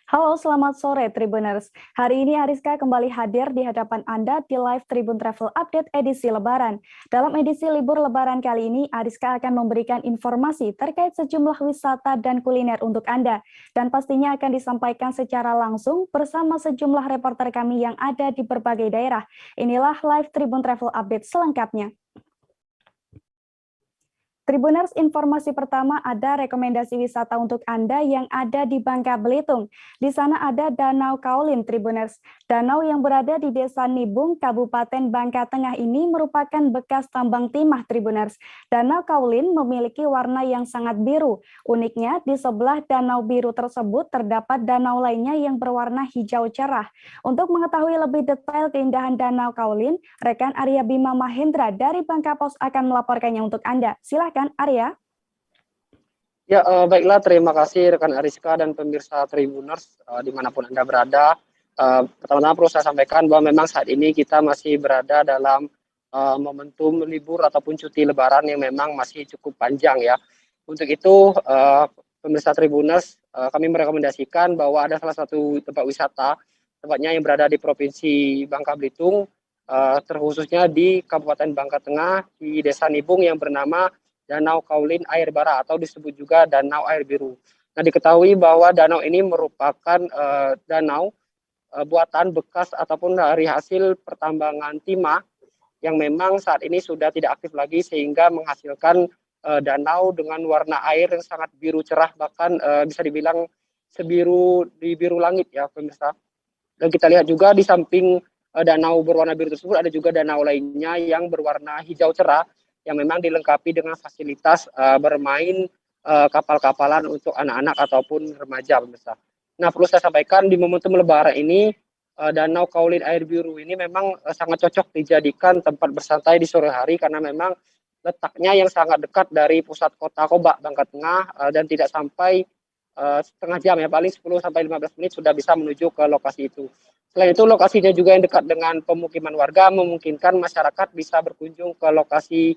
Halo, selamat sore Tribuners. Hari ini Ariska kembali hadir di hadapan Anda di live Tribun Travel Update edisi Lebaran. Dalam edisi libur Lebaran kali ini, Ariska akan memberikan informasi terkait sejumlah wisata dan kuliner untuk Anda. Dan pastinya akan disampaikan secara langsung bersama sejumlah reporter kami yang ada di berbagai daerah. Inilah live Tribun Travel Update selengkapnya. Tribuners, informasi pertama ada rekomendasi wisata untuk Anda yang ada di Bangka Belitung. Di sana ada Danau Kaolin, Tribuners. Danau yang berada di Desa Nibung, Kabupaten Bangka Tengah ini merupakan bekas tambang timah, Tribuners. Danau Kaolin memiliki warna yang sangat biru. Uniknya, di sebelah danau biru tersebut terdapat danau lainnya yang berwarna hijau cerah. Untuk mengetahui lebih detail keindahan Danau Kaolin, rekan Arya Bima Mahendra dari Bangka Pos akan melaporkannya untuk Anda. Silakan. Arya. Ya, baiklah, terima kasih rekan Ariska dan pemirsa Tribuners dimanapun Anda berada. Pertama-tama perlu saya sampaikan bahwa memang saat ini kita masih berada dalam momentum libur ataupun cuti Lebaran yang memang masih cukup panjang ya. Untuk itu, pemirsa Tribuners, kami merekomendasikan bahwa ada salah satu tempat wisata, tempatnya yang berada di Provinsi Bangka Belitung, terkhususnya di Kabupaten Bangka Tengah, di Desa Nibung yang bernama Danau Kaolin Air Bara atau disebut juga Danau Air Biru. Nah, diketahui bahwa danau ini merupakan danau buatan bekas ataupun dari hasil pertambangan timah yang memang saat ini sudah tidak aktif lagi sehingga menghasilkan danau dengan warna air yang sangat biru cerah, bahkan bisa dibilang sebiru di biru langit ya pemirsa. Dan kita lihat juga di samping danau berwarna biru tersebut ada juga danau lainnya yang berwarna hijau cerah yang memang dilengkapi dengan fasilitas bermain kapal-kapalan untuk anak-anak ataupun remaja pemirsa. Nah, perlu saya sampaikan di momentum Lebaran ini Danau Kaolin Air Biru ini memang sangat cocok dijadikan tempat bersantai di sore hari karena memang letaknya yang sangat dekat dari pusat kota Kobak Bangka Tengah dan tidak sampai setengah jam ya, paling 10 sampai 15 menit sudah bisa menuju ke lokasi itu. Selain itu lokasinya juga yang dekat dengan pemukiman warga memungkinkan masyarakat bisa berkunjung ke lokasi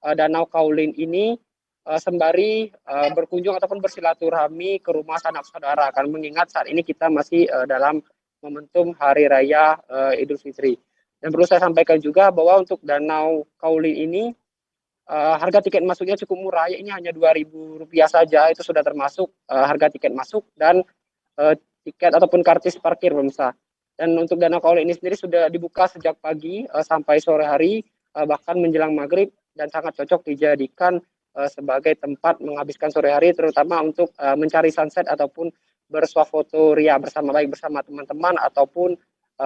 Danau Kaolin ini sembari berkunjung ataupun bersilaturahmi ke rumah sanak saudara, kan mengingat saat ini kita masih dalam momentum Hari Raya Idul Fitri. Dan perlu saya sampaikan juga bahwa untuk Danau Kaolin ini harga tiket masuknya cukup murah, ya, ini hanya Rp2.000 saja, itu sudah termasuk harga tiket masuk dan tiket ataupun karcis parkir pemirsa. Dan untuk Danau Kaolin ini sendiri sudah dibuka sejak pagi sampai sore hari, bahkan menjelang maghrib, dan sangat cocok dijadikan sebagai tempat menghabiskan sore hari, terutama untuk mencari sunset ataupun bersuah foto ria bersama, baik bersama teman-teman ataupun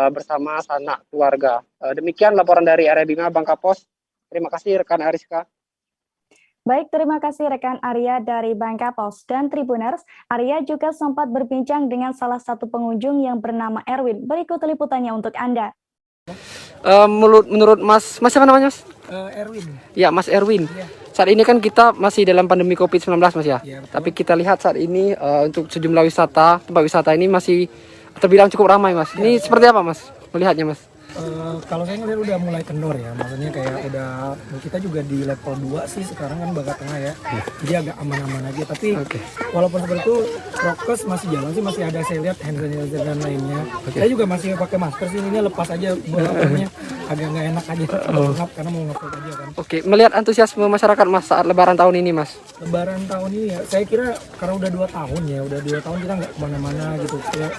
bersama sanak keluarga. Demikian laporan dari area Bima Bangka Pos. Terima kasih rekan Ariska. Baik, terima kasih rekan Arya dari Bangka Pos. Dan Tribuners, Arya juga sempat berbincang dengan salah satu pengunjung yang bernama Erwin. Berikut liputannya untuk Anda. Menurut Mas siapa namanya Mas? Erwin. Ya, Mas Erwin. Ya. Saat ini kan kita masih dalam pandemi COVID-19 Mas ya. Ya, tapi kita lihat saat ini untuk sejumlah tempat wisata ini masih terbilang cukup ramai Mas. Ini seperti apa Mas melihatnya Mas? Kalau saya ngeliat udah mulai kendor ya, maksudnya kayak udah kita juga di level 2 sih sekarang kan Bangka Tengah ya, jadi agak aman-aman aja. Tapi walaupun seperti itu prokes masih jalan sih, masih ada saya lihat hand sanitizer dan lainnya. Saya juga masih pakai masker sih, ini lepas aja namanya agak nggak enak aja, ngap karena mau ngepel aja kan. Melihat antusiasme masyarakat Mas saat Lebaran tahun ini Mas. Lebaran tahun ini ya, saya kira karena udah 2 tahun ya, udah 2 tahun kita nggak kemana-mana gitu. Ya,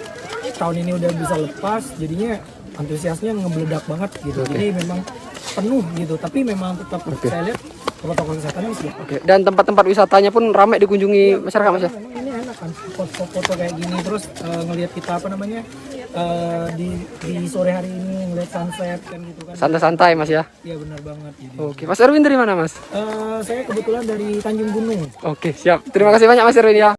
tahun ini udah bisa lepas, jadinya antusiasnya ngebledak banget gitu. Jadi memang penuh gitu, tapi memang tetap saya lihat protokol kesehatannya masih. Dan tempat-tempat wisatanya pun ramai dikunjungi masyarakat Mas ya. Memang ini enak kan foto-foto kayak gini, terus ngelihat kita di sore hari ini ngelihat sunset kan gitu kan. Santai-santai Mas ya. Iya benar banget gitu. Oke, Mas Erwin dari mana Mas? Saya kebetulan dari Tanjung Gunung. Oke, siap. Terima kasih banyak Mas Erwin ya.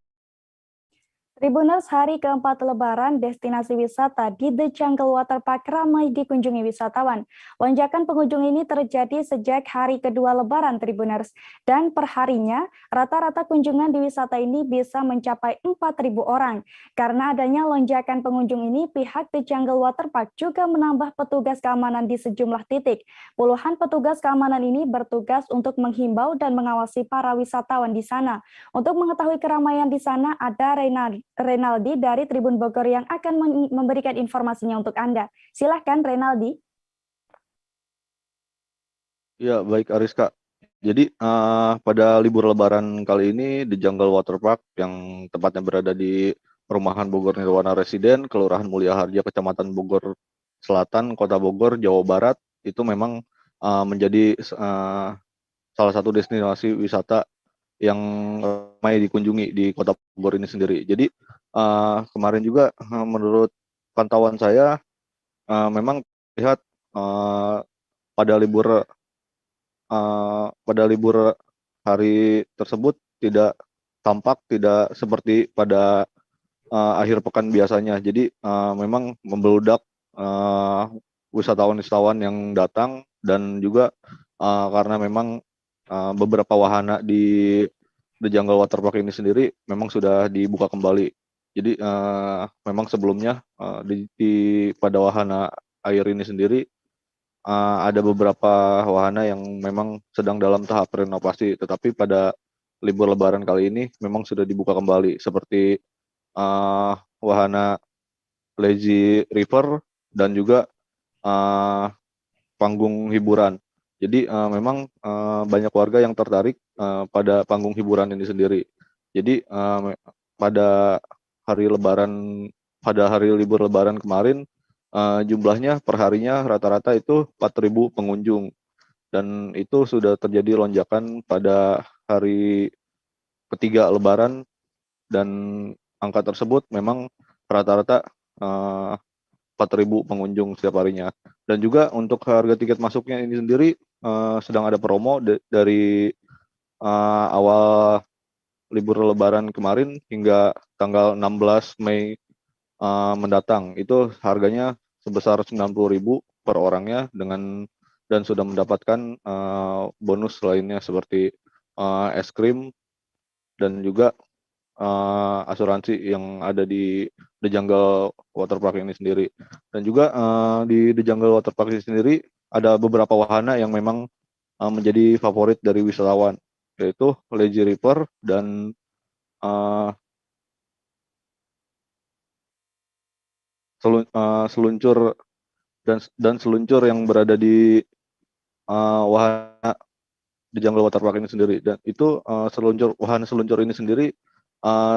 Tribuners, hari keempat Lebaran, destinasi wisata di The Jungle Water Park ramai dikunjungi wisatawan. Lonjakan pengunjung ini terjadi sejak hari kedua Lebaran, Tribuners. Dan perharinya, rata-rata kunjungan di wisata ini bisa mencapai 4.000 orang. Karena adanya lonjakan pengunjung ini, pihak The Jungle Water Park juga menambah petugas keamanan di sejumlah titik. Puluhan petugas keamanan ini bertugas untuk menghimbau dan mengawasi para wisatawan di sana. Untuk mengetahui keramaian di sana, ada Renaldi dari Tribun Bogor yang akan memberikan informasinya untuk Anda. Silahkan Renaldi. Ya, baik Ariska. Jadi pada libur Lebaran kali ini The Jungle Water Park yang tepatnya berada di Perumahan Bogor Nirwana Residen, Kelurahan Mulia Harja, Kecamatan Bogor Selatan, Kota Bogor, Jawa Barat, itu memang menjadi salah satu destinasi wisata yang ramai dikunjungi di Kota Bogor ini sendiri. Jadi kemarin juga menurut pantauan saya memang lihat pada libur hari tersebut tidak seperti pada akhir pekan biasanya. Jadi memang membeludak wisatawan-wisatawan yang datang, dan juga karena memang beberapa wahana di The Jungle Water Park ini sendiri memang sudah dibuka kembali. Jadi memang sebelumnya pada wahana air ini sendiri ada beberapa wahana yang memang sedang dalam tahap renovasi, tetapi pada libur Lebaran kali ini memang sudah dibuka kembali, seperti wahana Lazy River dan juga panggung hiburan. Jadi memang banyak warga yang tertarik pada panggung hiburan ini sendiri. Jadi pada hari libur Lebaran kemarin jumlahnya perharinya rata-rata itu 4.000 pengunjung, dan itu sudah terjadi lonjakan pada hari ketiga Lebaran, dan angka tersebut memang rata-rata 4.000 pengunjung setiap harinya. Dan juga untuk harga tiket masuknya ini sendiri sedang ada promo dari awal libur Lebaran kemarin hingga tanggal 16 Mei mendatang. Itu harganya sebesar 90.000 per orangnya, dan sudah mendapatkan bonus lainnya seperti es krim dan juga asuransi yang ada di The Jungle Water Park ini sendiri. Dan juga di The Jungle Water Park ini sendiri ada beberapa wahana yang memang menjadi favorit dari wisatawan, yaitu Lazy River dan seluncur dan seluncur yang berada di wahana The Jungle Water Park ini sendiri. Dan itu wahana seluncur ini sendiri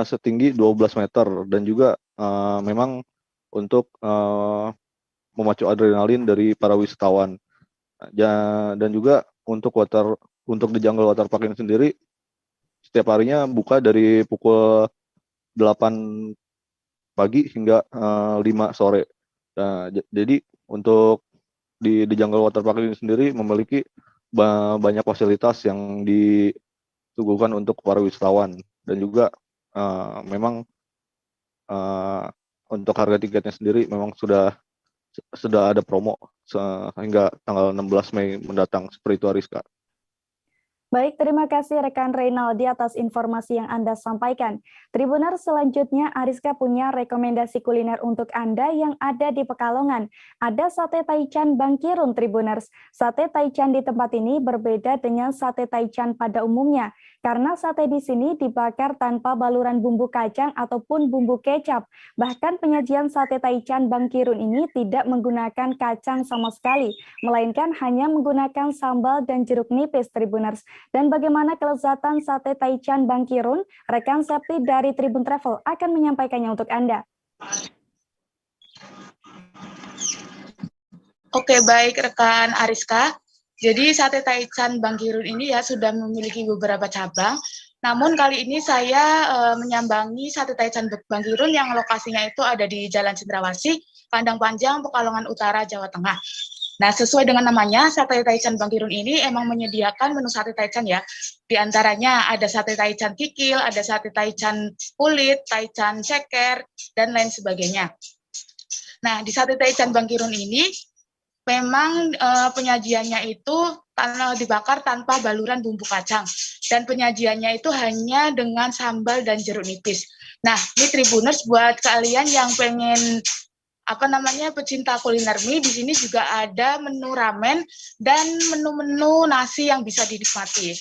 setinggi 12 meter, dan juga memang untuk memacu adrenalin dari para wisatawan. Dan juga untuk The Jungle Water Park ini sendiri setiap harinya buka dari pukul 8 pagi hingga 5 sore. Nah, jadi untuk di The Jungle Water Park ini sendiri memiliki banyak fasilitas yang disuguhkan untuk para wisatawan, dan juga memang untuk harga tiketnya sendiri memang sudah ada promo hingga tanggal 16 Mei mendatang. Seperti itu, Ariska. Baik, terima kasih rekan Reynaldi atas informasi yang Anda sampaikan. Tribuners, selanjutnya Ariska punya rekomendasi kuliner untuk Anda yang ada di Pekalongan. Ada sate taichan Bangkirun, Tribuners. Sate taichan di tempat ini berbeda dengan sate taichan pada umumnya, karena sate di sini dibakar tanpa baluran bumbu kacang ataupun bumbu kecap. Bahkan penyajian sate taichan Bangkirun ini tidak menggunakan kacang sama sekali, melainkan hanya menggunakan sambal dan jeruk nipis, Tribuners. Dan bagaimana kelezatan sate taichan Bangkirun? Rekan Septi dari Tribun Travel akan menyampaikannya untuk Anda. Oke, baik rekan Ariska. Jadi sate taichan Bangkirun ini ya sudah memiliki beberapa cabang. Namun kali ini saya menyambangi sate taichan Bangkirun yang lokasinya itu ada di Jalan Cendrawasih, Kandang Panjang, Pekalongan Utara, Jawa Tengah. Nah, sesuai dengan namanya, sate taichan Bangkirun ini emang menyediakan menu sate taichan ya. Di antaranya ada sate taichan kikil, ada sate taichan kulit, taichan ceker, dan lain sebagainya. Nah, di sate taichan Bangkirun ini memang penyajiannya itu dibakar tanpa baluran bumbu kacang, dan penyajiannya itu hanya dengan sambal dan jeruk nipis. Nah, ini Tribuners, buat kalian yang pengen pecinta kuliner mie, di sini juga ada menu ramen dan menu-menu nasi yang bisa dinikmati.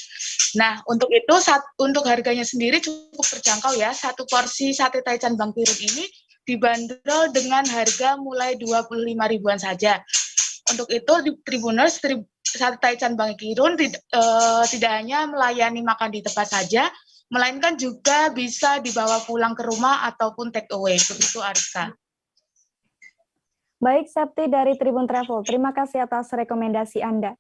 Nah, untuk itu untuk harganya sendiri cukup terjangkau ya. Satu porsi sate Taichan Bangkirun ini dibanderol dengan harga mulai 25 ribuan saja. Untuk itu di Tribuners, sate Taichan Bangkirun tidak hanya melayani makan di tempat saja, melainkan juga bisa dibawa pulang ke rumah ataupun take away. Begitu, Ariska. Baik, Septi dari Tribun Travel, terima kasih atas rekomendasi Anda.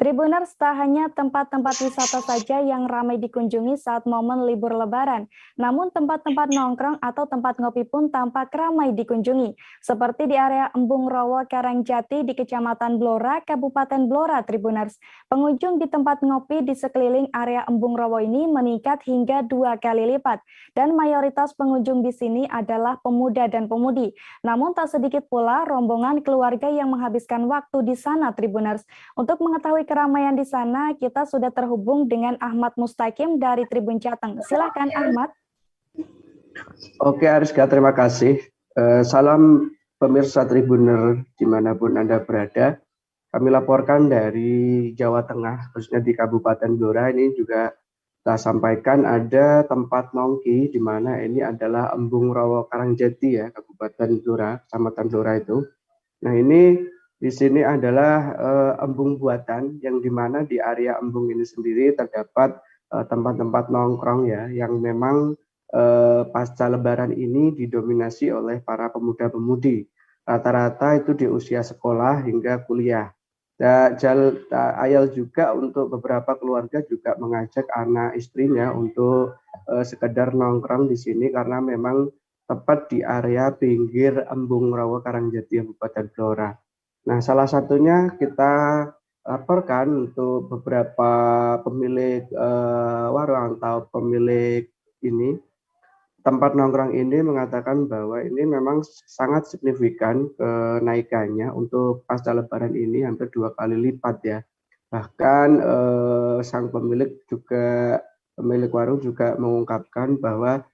Tribuners, tak hanya tempat-tempat wisata saja yang ramai dikunjungi saat momen libur Lebaran, namun tempat-tempat nongkrong atau tempat ngopi pun tampak ramai dikunjungi, seperti di area Embung Rowo Karangjati di Kecamatan Blora, Kabupaten Blora, Tribuners. Pengunjung di tempat ngopi di sekeliling area Embung Rowo ini meningkat hingga 2 kali lipat, dan mayoritas pengunjung di sini adalah pemuda dan pemudi. Namun tak sedikit pula rombongan keluarga yang menghabiskan waktu di sana, Tribuners. Untuk mengetahui keramaian di sana, kita sudah terhubung dengan Ahmad Mustaqim dari Tribun Jateng. Silakan Ahmad. Oke Ariska, terima kasih. Salam pemirsa Tribuner dimanapun Anda berada. Kami laporkan dari Jawa Tengah, khususnya di Kabupaten Blora. Ini juga kita sampaikan ada tempat nongki, di mana ini adalah Embung Rowo Karangjati ya, Kabupaten Blora, Kecamatan Blora itu. Nah ini di sini adalah embung buatan, yang dimana di area embung ini sendiri terdapat tempat-tempat nongkrong ya, yang memang pasca Lebaran ini didominasi oleh para pemuda-pemudi. Rata-rata itu di usia sekolah hingga kuliah. Ayal juga untuk beberapa keluarga juga mengajak anak istrinya untuk sekedar nongkrong di sini, karena memang tepat di area pinggir Embung Rowo Karangjati Kabupaten Blora. Nah, salah satunya kita laporkan untuk beberapa pemilik warung atau pemilik ini, tempat nongkrong ini mengatakan bahwa ini memang sangat signifikan kenaikannya untuk pasca Lebaran ini, hampir 2 kali lipat ya. Bahkan sang pemilik warung juga mengungkapkan bahwa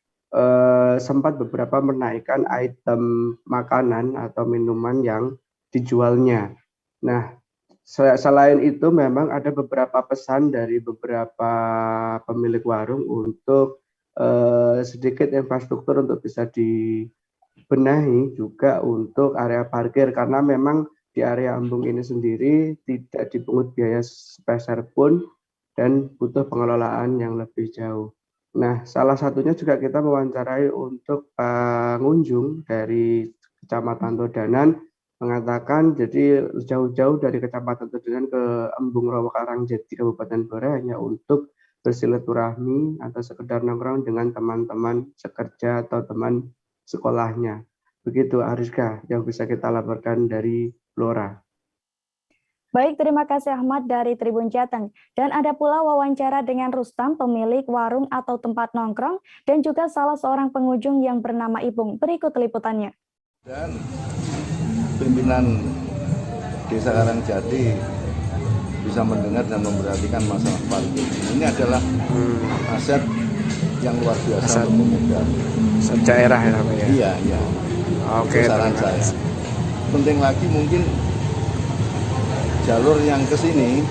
sempat beberapa menaikkan item makanan atau minuman yang dijualnya. Nah, selain itu memang ada beberapa pesan dari beberapa pemilik warung untuk sedikit infrastruktur untuk bisa dibenahi juga untuk area parkir, karena memang di area embung ini sendiri tidak dipungut biaya sepeser pun dan butuh pengelolaan yang lebih jauh. Nah, salah satunya juga kita mewawancarai untuk pengunjung dari Kecamatan Todanan, mengatakan jadi jauh-jauh dari Kecamatan Todanan ke Embung Rowo Karangjati Kabupaten Blora hanya untuk bersilaturahmi atau sekedar nongkrong dengan teman-teman sekerja atau teman sekolahnya. Begitu Ariska yang bisa kita laporkan dari Blora. Baik, terima kasih Ahmad dari Tribun Jateng. Dan ada pula wawancara dengan Rustam, pemilik warung atau tempat nongkrong, dan juga salah seorang pengunjung yang bernama Ipung. Berikut liputannya. Dan pimpinan Desa Karangjati bisa mendengar dan memperhatikan masalah parkir. Ini adalah aset yang luar biasa untuk pemuda. Daerah ya namanya. Iya, iya. Oke, saran saya. Penting lagi mungkin jalur yang ke sini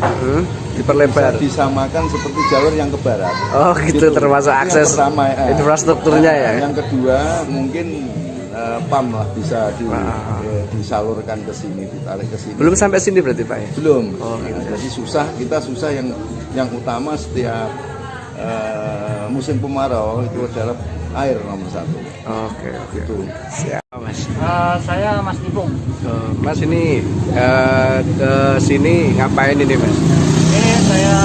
diperlebar, bisa disamakan seperti jalur yang ke barat. Oh, gitu termasuk akses pertama, infrastrukturnya ya. Yang kedua mungkin PAM lah bisa disalurkan ke sini, ditarik ke sini. Belum sampai sini berarti Pak ya? Belum. Oh, gitu. Jadi kita susah yang utama setiap musim kemarau itu adalah air nomor 1. Oke. Itu. Siap Mas. Saya Mas Ipung. Mas ini ke sini ngapain ini Mas? Ini saya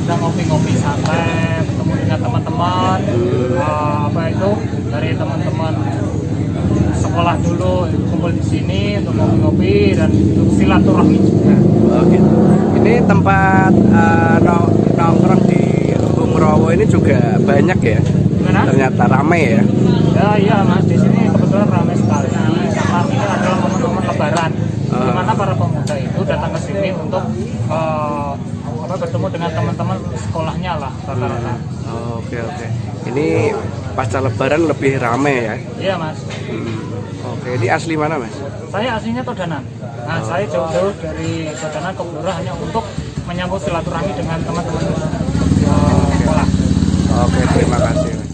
sedang ngopi-ngopi santai, ketemu dengan teman-teman. Dari teman-teman sekolah dulu kumpul di sini untuk ngopi-ngopi dan untuk silaturahmi juga. Oh gitu. Ini tempat nongkrong di Embung Rowo ini juga banyak ya? Gimana? Ternyata ramai ya? Iya Mas, di sini kebetulan ramai sekali. Karena ini adalah momen-momen Lebaran, di mana para pemuda itu datang ke sini untuk bertemu dengan teman-teman sekolahnya lah rata-rata. Oke. Ini pasca Lebaran lebih ramai ya? Iya Mas. Oke, ini asli mana Mas? Saya aslinya Todanan. Nah, saya jauh-jauh dari Todanan ke Blora hanya untuk menyambut silaturahmi dengan teman-teman sekolah. Oke, terima kasih Mas.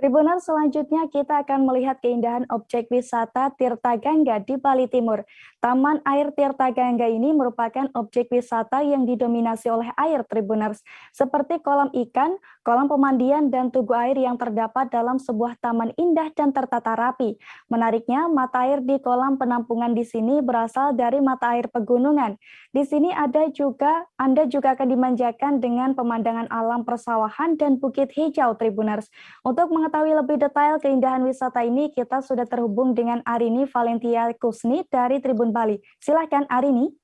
Tribuners, selanjutnya kita akan melihat keindahan objek wisata Tirta Gangga di Bali Timur. Taman Air Tirta Gangga ini merupakan objek wisata yang didominasi oleh air, Tribuners, seperti kolam ikan, kolam pemandian, dan tugu air yang terdapat dalam sebuah taman indah dan tertata rapi. Menariknya, mata air di kolam penampungan di sini berasal dari mata air pegunungan. Di sini Anda juga akan dimanjakan dengan pemandangan alam persawahan dan bukit hijau, Tribuners. Untuk mengetahui lebih detail keindahan wisata ini, kita sudah terhubung dengan Arini Valentia Kusni dari Tribun Bali. Silakan Arini.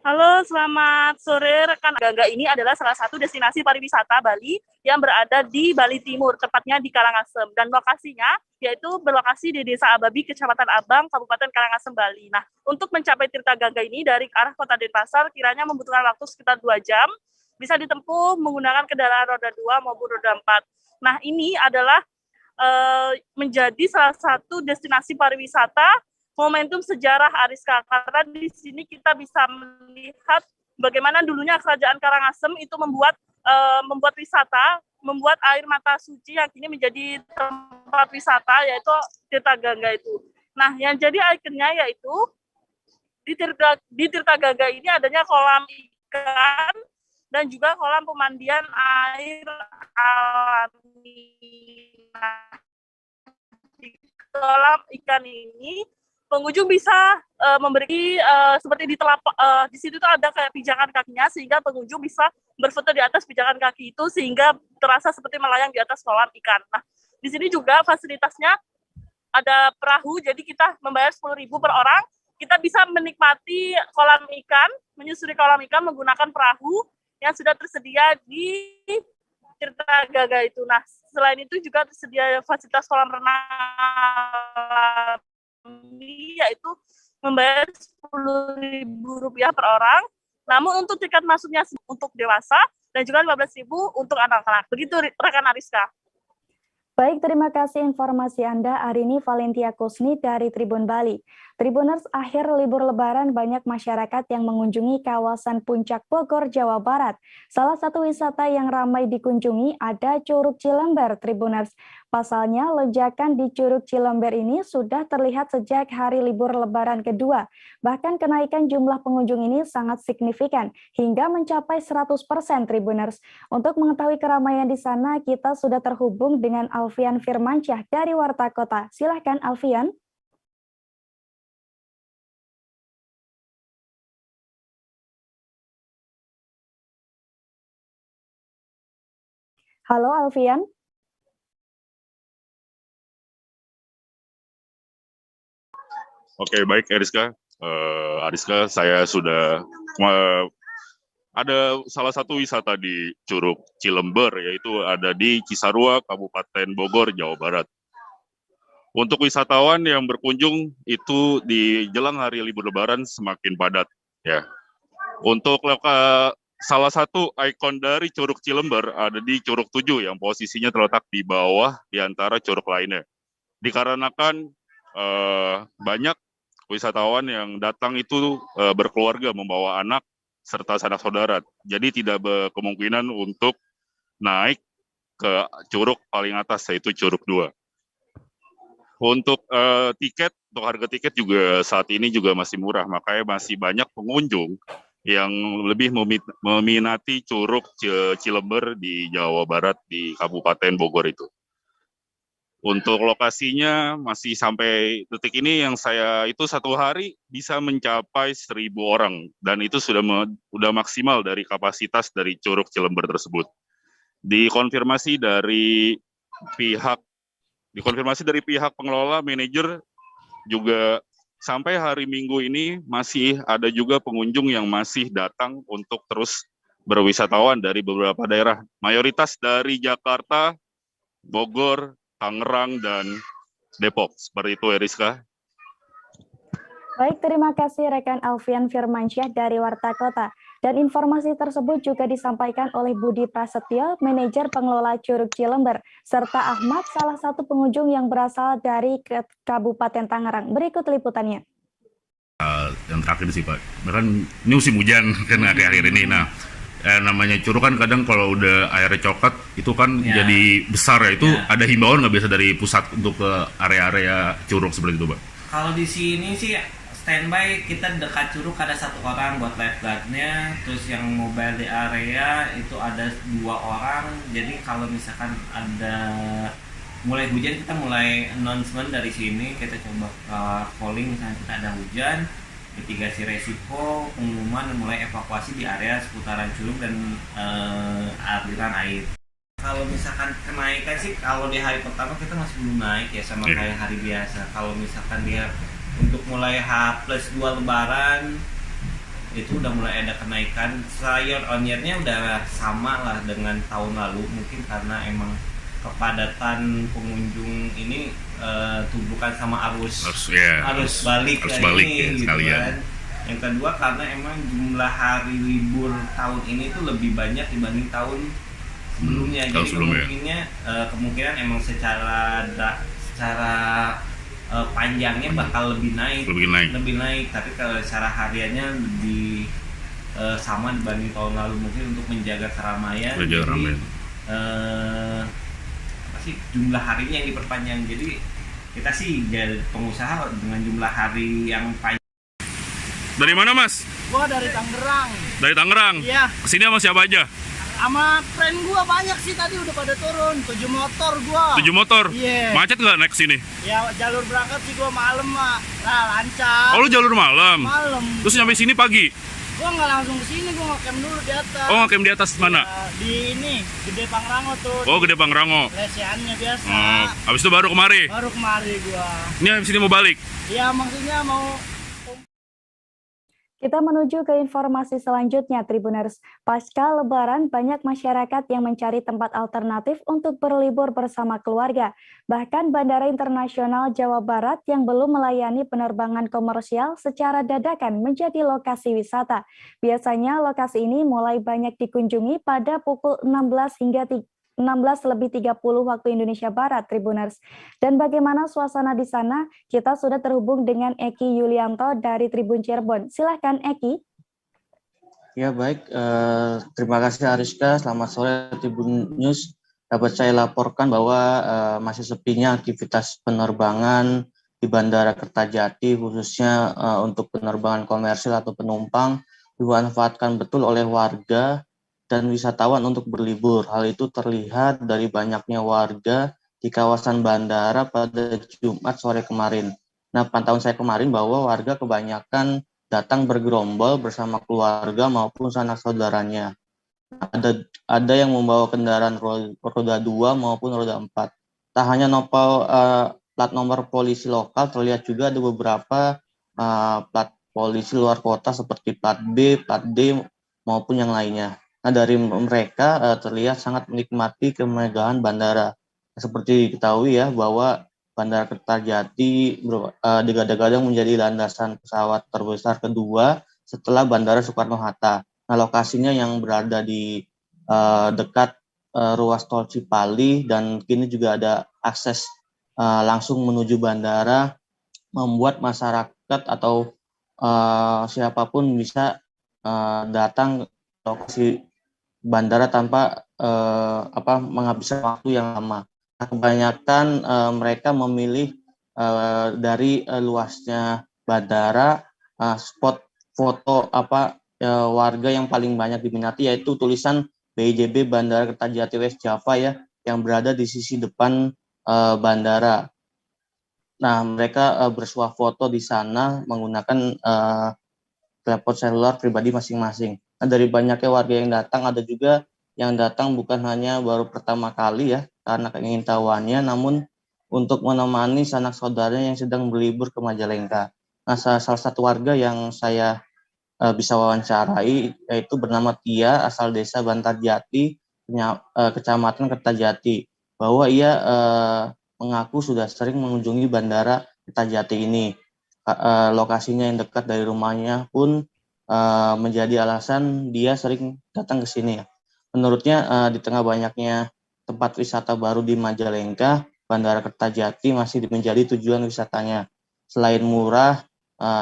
Halo, selamat sore rekan. Gangga ini adalah salah satu destinasi pariwisata Bali yang berada di Bali Timur, tepatnya di Karangasem. Dan lokasinya yaitu berlokasi di Desa Ababi, Kecamatan Abang, Kabupaten Karangasem, Bali. Nah, untuk mencapai Tirta Gangga ini dari arah Kota Denpasar kiranya membutuhkan waktu sekitar 2 jam. Bisa ditempuh menggunakan kendaraan roda 2 maupun roda 4. Nah, ini adalah menjadi salah satu destinasi pariwisata momentum sejarah Ariska, karena di sini kita bisa melihat bagaimana dulunya Kerajaan Karangasem itu membuat wisata, membuat air mata suci yang kini menjadi tempat wisata, yaitu Tirta Gangga itu. Nah, yang jadi ikonnya yaitu di Tirta Gangga ini adanya kolam ikan dan juga kolam pemandian air alami. Nah, di kolam ikan ini pengunjung bisa memberi seperti di telapak di situ tuh ada kayak pijakan kakinya, sehingga pengunjung bisa berfoto di atas pijakan kaki itu sehingga terasa seperti melayang di atas kolam ikan. Nah, di sini juga fasilitasnya ada perahu, jadi kita membayar 10.000 per orang. Kita bisa menikmati kolam ikan, menyusuri kolam ikan menggunakan perahu yang sudah tersedia di Tirta Gangga itu. Nah, selain itu juga tersedia fasilitas kolam renang, yaitu membayar Rp10.000 per orang. Namun untuk tiket masuknya untuk dewasa dan juga Rp15.000 untuk anak-anak. Begitu rekan Ariska. Baik, terima kasih informasi Anda, Arini Valentia Kusni dari Tribun Bali. Tribuners, akhir libur Lebaran banyak masyarakat yang mengunjungi kawasan Puncak Bogor, Jawa Barat. Salah satu wisata yang ramai dikunjungi ada Curug Cilember, Tribuners. Pasalnya, lonjakan di Curug Cilember ini sudah terlihat sejak hari libur Lebaran kedua. Bahkan kenaikan jumlah pengunjung ini sangat signifikan, hingga mencapai 100%, Tribuners. Untuk mengetahui keramaian di sana, kita sudah terhubung dengan Alfian Firmansyah dari Warta Kota. Silahkan, Alfian. Halo, Alfian. Oke, baik Ariska. Ariska, saya sudah ada salah satu wisata di Curug Cilember, yaitu ada di Cisarua, Kabupaten Bogor, Jawa Barat. Untuk wisatawan yang berkunjung itu di jelang hari libur Lebaran semakin padat, ya. Untuk salah satu ikon dari Curug Cilember ada di Curug 7 yang posisinya terletak di bawah di antara curug lainnya. Dikarenakan banyak wisatawan yang datang itu berkeluarga membawa anak serta sanak saudara. Jadi tidak berkemungkinan untuk naik ke curug paling atas, yaitu Curug 2. Untuk untuk harga tiket juga saat ini juga masih murah, makanya masih banyak pengunjung yang lebih meminati Curug Cilember di Jawa Barat di Kabupaten Bogor itu. Untuk lokasinya masih sampai detik ini yang saya itu satu hari bisa mencapai 1.000 orang, dan itu sudah maksimal dari kapasitas dari Curug Cilember tersebut. Dikonfirmasi dari pihak pengelola, manajer juga sampai hari Minggu ini masih ada juga pengunjung yang masih datang untuk terus berwisatawan dari beberapa daerah, mayoritas dari Jakarta, Bogor, Tangerang, dan Depok. Seperti itu, Eriska. Baik, terima kasih rekan Alfian Firmansyah dari Warta Kota. Dan informasi tersebut juga disampaikan oleh Budi Prasetyo, manajer pengelola Curug Cilember, serta Ahmad, salah satu pengunjung yang berasal dari Kabupaten Tangerang. Berikut liputannya. Yang terakhir sih Pak, kan ini musim hujan kan akhir-akhir ini. Nah, namanya curug kan kadang kalau udah airnya coklat itu kan jadi besar ya. Itu ada himbauan nggak biasa dari pusat untuk ke area-area curug seperti itu Pak? Kalau di sini sih standby, kita dekat curug ada 1 orang buat lifeguardnya, terus yang mobile di area itu ada 2 orang. Jadi kalau misalkan ada mulai hujan, kita mulai announcement dari sini, kita coba calling misalnya kita ada hujan, mitigasi resiko, pengumuman, mulai evakuasi di area seputaran curug dan aliran air. Kalau misalkan kenaikan sih, kalau di hari pertama kita masih belum naik ya, sama kayak hari biasa. Kalau misalkan dia untuk mulai H+2 Lebaran itu udah mulai ada kenaikan. Year on year-nya udah sama lah dengan tahun lalu, mungkin karena emang kepadatan pengunjung ini tumbukan sama arus balik ini gitu kan. Yang kedua karena emang jumlah hari libur tahun ini tuh lebih banyak dibanding tahun sebelumnya. Jadi kemungkinan emang secara panjangnya bakal lebih naik. Tapi kalau secara hariannya lebih sama dibanding tahun lalu, mungkin untuk menjaga keramaian. Jumlah harinya yang diperpanjang. Jadi kita sih jadi pengusaha dengan jumlah hari yang panjang. Dari mana Mas? Gua dari Tangerang. Dari Tangerang? Iya. Kesini sama siapa aja? Sama friend gua banyak sih, tadi udah pada turun. 7 motor gua. 7 motor? Iya. Macet nggak naik sini? Ya jalur berangkat sih gua malam, Mak. Nah, lancar. Oh, lu jalur malam? Malam. Terus nyampe sini pagi? Gua nggak langsung ke sini, gua ngecamp dulu di atas. Oh, ngecamp di atas mana? Ya, di ini, Gede Pangrango tuh. Oh, Gede Pangrango. Leseannya biasa. Habis itu baru kemari? Baru kemari gua. Ini habis ini mau balik? Iya, maksudnya mau. Kita menuju ke informasi selanjutnya, Tribuners. Pasca Lebaran, banyak masyarakat yang mencari tempat alternatif untuk berlibur bersama keluarga. Bahkan Bandara Internasional Jawa Barat yang belum melayani penerbangan komersial secara dadakan menjadi lokasi wisata. Biasanya lokasi ini mulai banyak dikunjungi pada pukul 16 hingga 16:30 waktu Indonesia Barat, Tribuners. Dan bagaimana suasana di sana? Kita sudah terhubung dengan Eki Yulianto dari Tribun Cirebon. Silahkan Eki. Ya baik, terima kasih Ariska. Selamat sore Tribun News. Dapat saya laporkan bahwa masih sepinya aktivitas penerbangan di Bandara Kertajati, khususnya untuk penerbangan komersil atau penumpang, dimanfaatkan betul oleh warga dan wisatawan untuk berlibur. Hal itu terlihat dari banyaknya warga di kawasan bandara pada Jumat sore kemarin. Nah, pantauan saya kemarin bahwa warga kebanyakan datang bergerombol bersama keluarga maupun sanak saudaranya. Ada yang membawa kendaraan roda 2 maupun roda 4. Tak hanya plat nomor polisi lokal, terlihat juga ada beberapa plat polisi luar kota seperti plat B, plat D maupun yang lainnya. Nah, dari mereka terlihat sangat menikmati kemegahan bandara. Seperti diketahui ya bahwa Bandara Kertajati digadang-gadang menjadi landasan pesawat terbesar kedua setelah Bandara Soekarno-Hatta. Nah, lokasinya yang berada di dekat ruas tol Cipali dan kini juga ada akses langsung menuju bandara, membuat masyarakat atau siapapun bisa datang ke lokasi bandara tanpa menghabiskan waktu yang lama. Kebanyakan mereka memilih dari luasnya bandara, spot foto warga yang paling banyak diminati yaitu tulisan BIJB Bandara Kertajati West Java ya, yang berada di sisi depan bandara. Nah, mereka bersuah foto di sana menggunakan telepon selular pribadi masing-masing. Nah, dari banyaknya warga yang datang, ada juga yang datang bukan hanya baru pertama kali ya, karena keingintahuannya, namun untuk menemani sanak saudaranya yang sedang berlibur ke Majalengka. Nah, salah satu warga yang saya bisa wawancarai, yaitu bernama Tia, asal desa Bantarjati, kecamatan Kertajati, bahwa ia mengaku sudah sering mengunjungi Bandara Kertajati ini. lokasinya yang dekat dari rumahnya pun menjadi alasan dia sering datang ke sini ya. Menurutnya di tengah banyaknya tempat wisata baru di Majalengka, Bandara Kertajati masih menjadi tujuan wisatanya. Selain murah,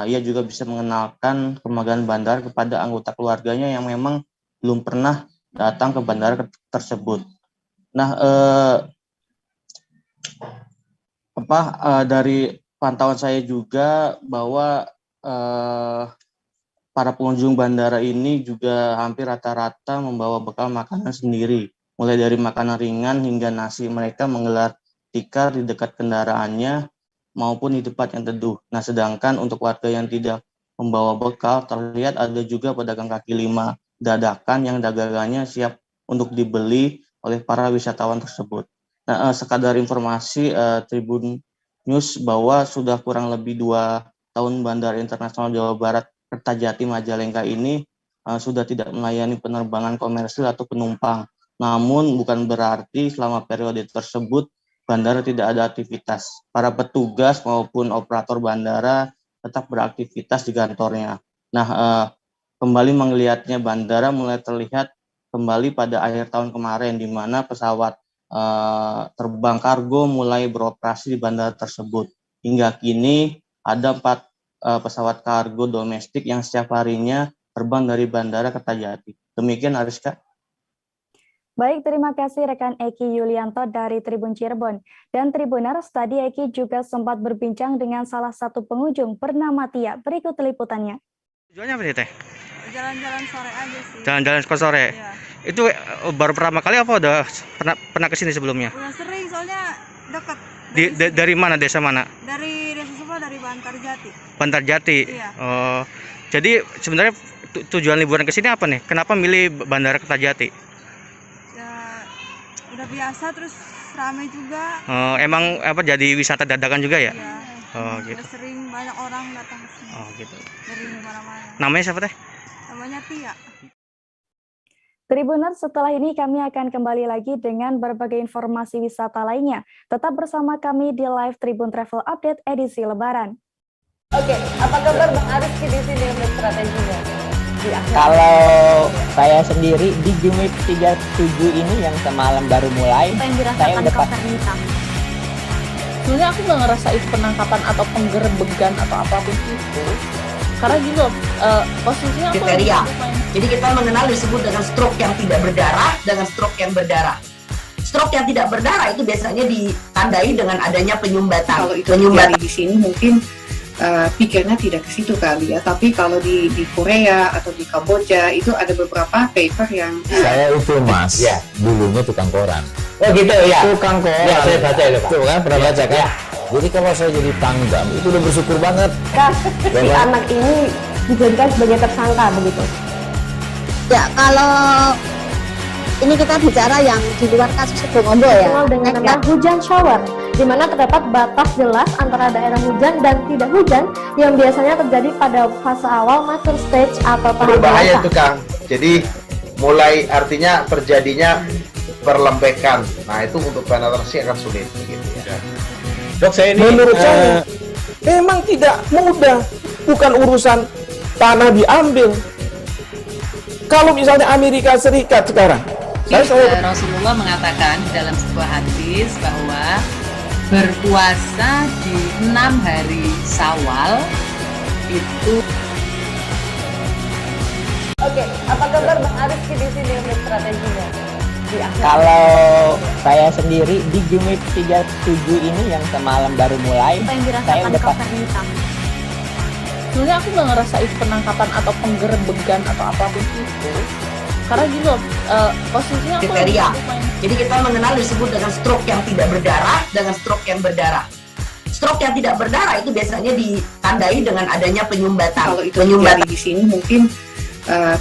ia juga bisa mengenalkan kemegahan bandara kepada anggota keluarganya yang memang belum pernah datang ke bandara tersebut. Nah, dari pantauan saya juga bahwa para pengunjung bandara ini juga hampir rata-rata membawa bekal makanan sendiri, mulai dari makanan ringan hingga nasi. Mereka menggelar tikar di dekat kendaraannya maupun di tempat yang teduh. Nah, sedangkan untuk warga yang tidak membawa bekal, terlihat ada juga pedagang kaki lima dadakan yang dagangannya siap untuk dibeli oleh para wisatawan tersebut. Nah, sekadar informasi Tribun News bahwa sudah kurang lebih 2 tahun Bandara Internasional Jawa Barat Kertajati Majalengka ini sudah tidak melayani penerbangan komersil atau penumpang. Namun bukan berarti selama periode tersebut bandara tidak ada aktivitas. Para petugas maupun operator bandara tetap beraktivitas di kantornya. Nah, kembali melihatnya bandara mulai terlihat kembali pada akhir tahun kemarin, di mana pesawat terbang kargo mulai beroperasi di bandara tersebut. Hingga kini ada 4 pesawat kargo domestik yang setiap harinya terbang dari Bandara Kertajati. Demikian, Ariska. Baik, terima kasih rekan Eki Yulianto dari Tribun Cirebon. Dan Tribuners, tadi Eki juga sempat berbincang dengan salah satu pengunjung bernama Tia. Berikut liputannya. Tujuannya apa sih, Teh? Jalan-jalan sore aja sih. Jalan-jalan sore. Iya. Itu baru pertama kali apa udah pernah kesini sebelumnya? Udah sering, soalnya dekat. Dari mana, desa mana? Dari desa sebelah, dari Bantarjati. Bantarjati. Iya. Oh, jadi sebenarnya tujuan liburan ke sini apa nih? Kenapa milih Bandara Kertajati? Ya, udah biasa, terus ramai juga. Emang jadi wisata dadakan juga ya? Iya. Oh, gitu. Udah sering banyak orang datang ke sini. Oh, gitu. Dari mana-mana. Namanya siapa, Teh? Namanya Tia. Tribuners, setelah ini kami akan kembali lagi dengan berbagai informasi wisata lainnya. Tetap bersama kami di live Tribun Travel Update edisi Lebaran. Oke, apa kabar Bang Ariski di sini untuk strateginya? Kalau saya sendiri di Jumit 37 ini yang semalam baru mulai, saya udah sebenarnya aku nggak ngerasa itu penangkapan atau penggerbegan atau apapun itu, karena gitu posisinya aku kriteria. Jadi kita mengenal disebut dengan stroke yang tidak berdarah dengan stroke yang berdarah. Stroke yang tidak berdarah itu biasanya ditandai dengan adanya penyumbatan. Kalau itu terjadi di sini mungkin pikirnya tidak ke situ kali ya, tapi kalau di Korea atau di Kamboja itu ada beberapa paper yang saya itu Mas, ya, dulunya tukang koran. Oh gitu ya. Tukang koran. Ya, saya baca itu, Pak. Tuh kan pernah baca kan? Ya. Jadi kalau saya jadi tanggam itu udah bersyukur banget. Si anak ini dijadikan sebagai tersangka begitu. Ya, kalau ini kita bicara yang di luar kasus Sebongondo ya. Dengan nama hujan shower, di mana terdapat batas jelas antara daerah hujan dan tidak hujan yang biasanya terjadi pada fase awal mature stage atau tahap berbahaya itu Kang. Jadi mulai artinya terjadinya perlembekan. Nah itu untuk penetrasi akan sulit begitu ya. Dok, saya ini menurut saya memang tidak mudah, bukan urusan tanah diambil. Kalau misalnya Amerika Serikat sekarang, Rasulullah mengatakan dalam sebuah hadis bahwa berpuasa di 6 hari Syawal itu. Oke, apa kabar Bang Ariski di sini untuk strateginya? Kalau saya sendiri di Jumit 37 ini yang semalam baru mulai, saya udah sebenarnya aku nggak ngerasa itu penangkapan atau penggerbegan atau apapun itu, karena gitu posisinya aku kriteria. Jadi kita mengenal disebut dengan stroke yang tidak berdarah dengan stroke yang berdarah. Stroke yang tidak berdarah itu biasanya ditandai dengan adanya penyumbatan. Kalau itu terjadi di sini mungkin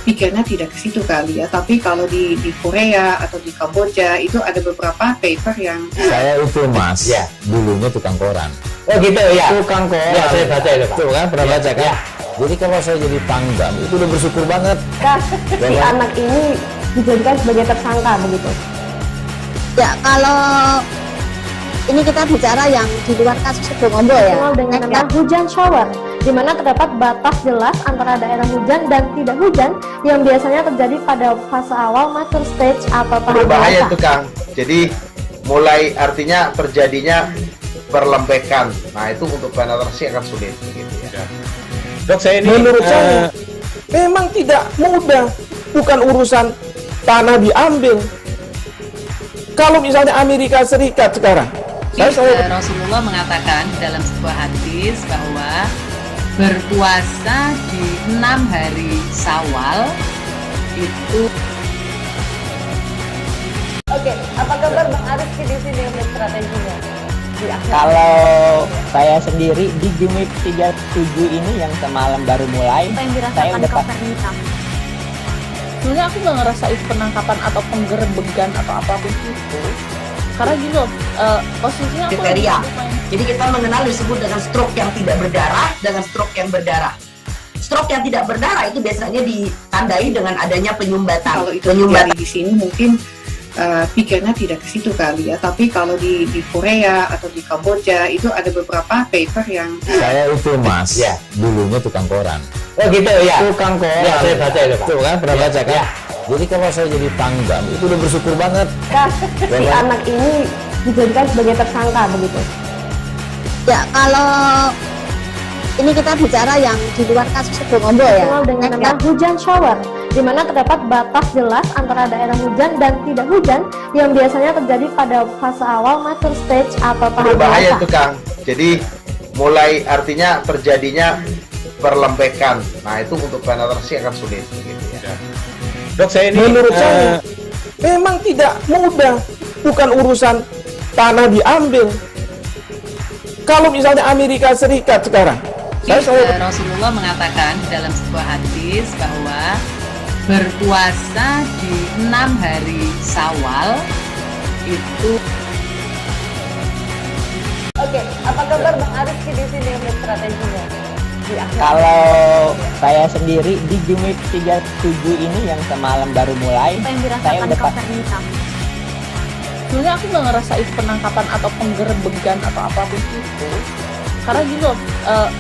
pikirnya tidak ke situ kali ya, tapi kalau di Korea atau di Kamboja itu ada beberapa paper yang saya itu Mas, ya, dulunya tukang koran. Oh gitu ya. Tukang koran. Ya, saya baca itu, Pak. Tuh kan pernah baca kan? Ya. Jadi kalau saya jadi tanggam itu udah bersyukur banget. Si anak ini dijadikan sebagai tersangka begitu. Ya, kalau ini kita bicara yang di luar kasus Sebongondo ya. Dengan nama hujan shower, di mana terdapat batas jelas antara daerah hujan dan tidak hujan yang biasanya terjadi pada fase awal mature stage atau tahap Berbahaya dewasa. itu Kang. Jadi mulai artinya terjadinya perlembekan. Nah itu untuk penetrasi akan sulit. Gitu ya. Dok, saya ini menurut saya memang tidak mudah, bukan urusan tanah diambil. Kalau misalnya Amerika Serikat sekarang, Rasulullah mengatakan dalam sebuah hadis bahwa berpuasa di 6 hari Syawal itu. Oke, apa kabar Bang Ariski di sini untuk strateginya? Kalau saya sendiri di Jumip 37 ini yang semalam baru mulai, saya udah sebenarnya aku nggak ngerasain penangkapan atau penggerebegan atau apapun itu, karena gini loh, posisinya aku kriteria. Jadi kita mengenal disebut dengan stroke yang tidak berdarah dengan stroke yang berdarah. Stroke yang tidak berdarah itu biasanya ditandai dengan adanya penyumbatan. Kalau itu terjadi di sini mungkin pikirnya tidak ke situ kali ya. Tapi kalau di Korea atau di Kamboja itu ada beberapa paper yang Saya itu Mas, dulunya tukang koran. Oh gitu ya. Tukang koran. Ya, saya baca itu Pak. Tuh kan, pernah baca kan? Jadi kalau saya jadi pangdam, itu udah bersyukur banget. Si anak ini dijadikan sebagai tersangka begitu. Ya, kalau ini kita bicara yang di luar kasus Sebongondo ya. Dikenal dengan nama hujan shower, di mana terdapat batas jelas antara daerah hujan dan tidak hujan yang biasanya terjadi pada fase awal mature stage atau tahap Berbahaya dewasa. itu Kang. Jadi mulai artinya terjadinya perlembekan. Nah itu untuk penetrasi akan sulit. Gitu ya. Dok, saya ini menurut saya memang tidak mudah, bukan urusan tanah diambil. Kalau misalnya Amerika Serikat sekarang, Rasulullah mengatakan dalam sebuah hadis bahwa berpuasa di 6 hari Syawal itu. Oke, apa kabar Bang Ariski di sini untuk strateginya? Kalau saya sendiri di Jumip 37 ini yang semalam baru mulai, saya udah sebenarnya aku nggak ngerasain penangkapan atau penggerebegan atau apapun itu, karena gini loh,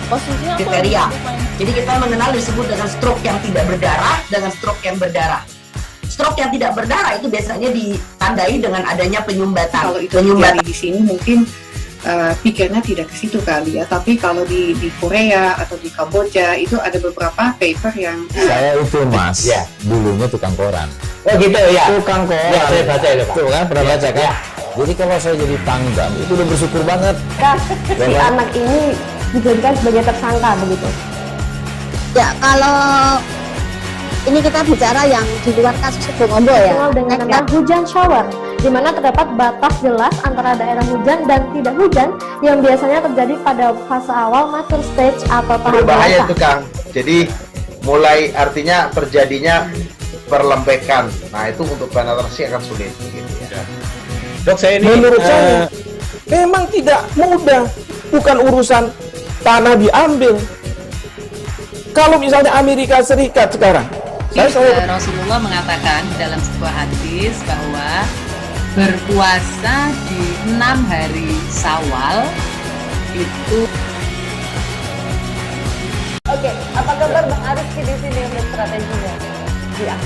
posisinya aku kriteria. Jadi kita mengenal disebut dengan stroke yang tidak berdarah dengan stroke yang berdarah. Stroke yang tidak berdarah itu biasanya ditandai dengan adanya penyumbatan. Kalau itu terjadi di sini mungkin pikirnya tidak ke situ kali ya. Tapi kalau di Korea atau di Kamboja itu ada beberapa paper yang Saya itu Mas, dulunya tukang koran. Oh gitu ya. Tukang koran. Ya, saya baca itu Pak. Tuh kan, pernah baca kan? Jadi kalau saya jadi pangdam, itu udah bersyukur banget. Si anak ini dijadikan sebagai tersangka begitu. Ya, kalau ini kita bicara yang di luar kasus Sebongondo ya. Dikenal dengan nama hujan shower, di mana terdapat batas jelas antara daerah hujan dan tidak hujan yang biasanya terjadi pada fase awal mature stage atau tahap Berbahaya dewasa. itu Kang. Jadi mulai artinya terjadinya perlembekan. Nah itu untuk penetrasi akan sulit. Gitu ya. Dok, saya ini menurut saya memang tidak mudah, bukan urusan tanah diambil. Kalau misalnya Amerika Serikat sekarang, Rasulullah mengatakan dalam sebuah hadis bahwa berpuasa di 6 hari Syawal itu. Oke, apa kabar Bang Ariski di sini untuk strateginya?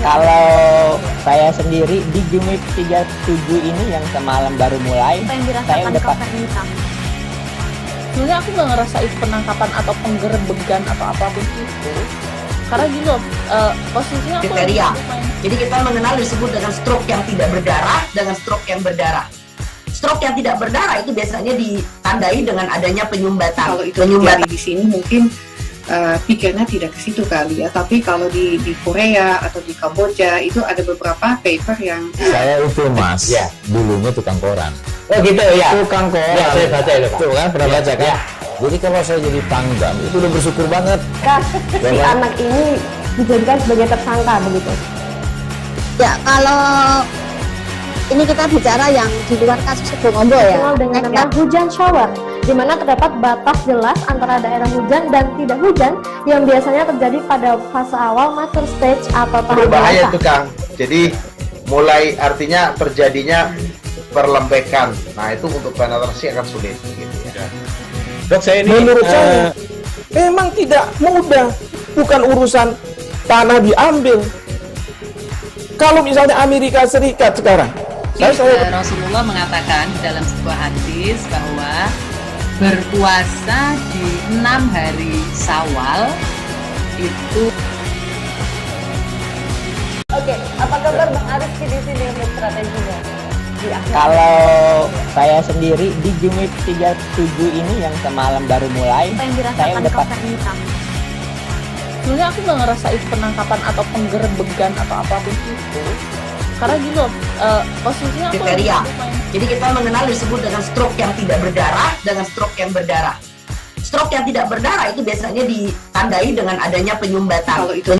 Kalau saya sendiri di Jumip 37 ini yang semalam baru mulai, saya udah sebenarnya aku nggak ngerasain penangkapan atau penggerebegan atau apapun itu, karena gini loh, posisinya aku kriteria. Jadi kita mengenal disebut dengan stroke yang tidak berdarah dengan stroke yang berdarah. Stroke yang tidak berdarah itu biasanya ditandai dengan adanya penyumbatan. Kalau itu terjadi di sini mungkin pikirnya tidak ke situ kali ya. Tapi kalau di Korea atau di Kamboja itu ada beberapa paper yang Saya itu Mas, dulunya tukang koran. Oh gitu ya. Tukang koran. Ya, saya baca itu Pak. Tuh kan, pernah baca kan? Jadi kalau saya jadi pangdam, itu udah bersyukur banget. Si anak ini dijadikan sebagai tersangka begitu. Ya, kalau ini kita bicara yang di luar kasus Sebongondo ya. Dikenal dengan nama hujan shower, di mana terdapat batas jelas antara daerah hujan dan tidak hujan yang biasanya terjadi pada fase awal mature stage atau tahap Berbahaya dewasa. itu Kang. Jadi mulai artinya terjadinya perlembekan. Nah itu untuk penetrasi akan sulit. Gitu ya. Dok, saya ini menurut saya Memang tidak mudah, bukan urusan tanah diambil. Kalau misalnya Amerika Serikat sekarang, Rasulullah mengatakan dalam sebuah hadis bahwa berpuasa di 6 hari Syawal itu. Oke, apa kabar Bang Aris di sini untuk strateginya? Kalau saya sendiri di Jumip 37 ini yang semalam baru mulai, saya udah pasti. Sebenarnya aku nggak ngerasain penangkapan atau penggerebekan atau apapun itu. Karena gini loh, posisinya aku kriteria. Jadi kita mengenal disebut dengan stroke yang tidak berdarah dengan stroke yang berdarah. Stroke yang tidak berdarah itu biasanya ditandai dengan adanya penyumbatan. Kalau itu.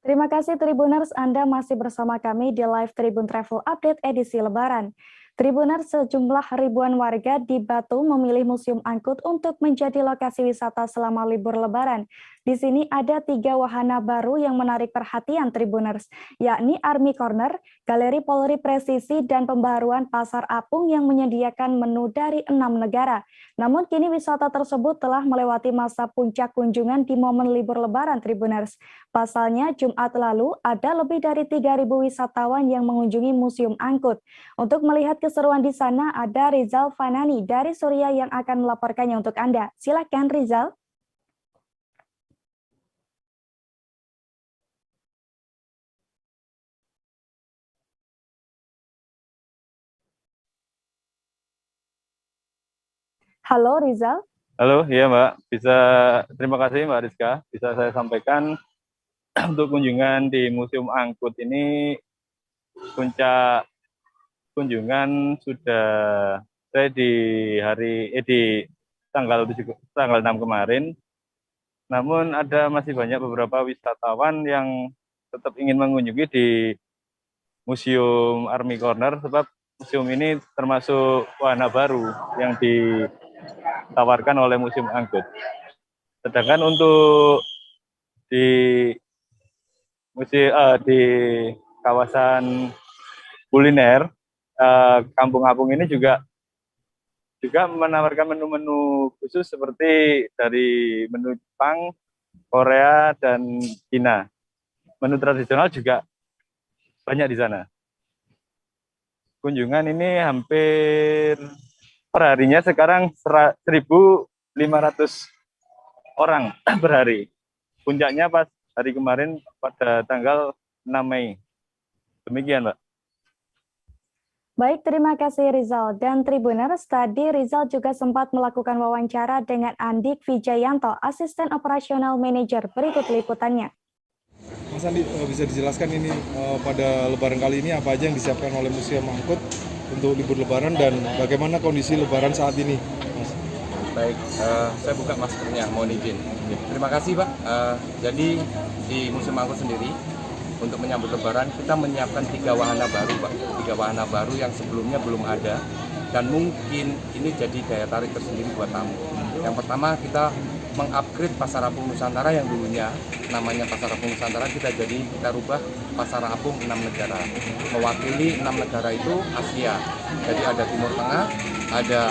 Terima kasih Tribuners, Anda masih bersama kami di Live Tribun Travel Update edisi Lebaran. Tribuners, sejumlah ribuan warga di Batu memilih Museum Angkut untuk menjadi lokasi wisata selama libur Lebaran. Di sini ada 3 wahana baru yang menarik perhatian Tribuners, yakni Army Corner, Galeri Polri Presisi, dan pembaruan Pasar Apung yang menyediakan menu dari 6 negara. Namun kini wisata tersebut telah melewati masa puncak kunjungan di momen libur Lebaran Tribuners. Pasalnya, Jumat lalu ada lebih dari 3.000 wisatawan yang mengunjungi Museum Angkut. Untuk melihat keseruan di sana ada Rizal Fanani dari Surya yang akan melaporkannya untuk Anda. Silakan Rizal. Halo Rizal. Halo, iya Mbak. Terima kasih Mbak Rizka. Bisa saya sampaikan untuk kunjungan di Museum Angkut ini, puncak kunjungan sudah saya di tanggal 6 kemarin. Namun masih banyak beberapa wisatawan yang tetap ingin mengunjungi di Museum Army Corner, sebab museum ini termasuk wahana baru yang ditawarkan oleh Museum Angkut. Sedangkan untuk di kawasan kuliner Kampung Apung ini juga menawarkan menu-menu khusus seperti dari menu Jepang, Korea, dan Cina. Menu tradisional juga banyak di sana. Kunjungan ini hampir perharinya sekarang 1.500 orang per hari. Puncaknya pas hari kemarin pada tanggal 6 Mei. Demikian, Mbak. Baik, terima kasih Rizal. Dan Tribuners, tadi Rizal juga sempat melakukan wawancara dengan Andik Vijayanto, Asisten Operasional Manager. Berikut liputannya. Mas Andi, bisa dijelaskan ini pada Lebaran kali ini apa aja yang disiapkan oleh Museum Angkut untuk libur Lebaran dan bagaimana kondisi Lebaran saat ini, Mas? Baik, saya buka maskernya, mohon izin. Terima kasih, Pak. Jadi di Museum Angkut sendiri, untuk menyambut Lebaran, kita menyiapkan 3 wahana baru, Pak. 3 wahana baru yang sebelumnya belum ada, dan mungkin ini jadi daya tarik tersendiri buat tamu. Yang pertama, kita mengupgrade Pasar Apung Nusantara yang dulunya namanya Pasar Apung Nusantara, kita rubah Pasar Apung 6 negara. Mewakili 6 negara itu Asia. Jadi ada Timur Tengah, ada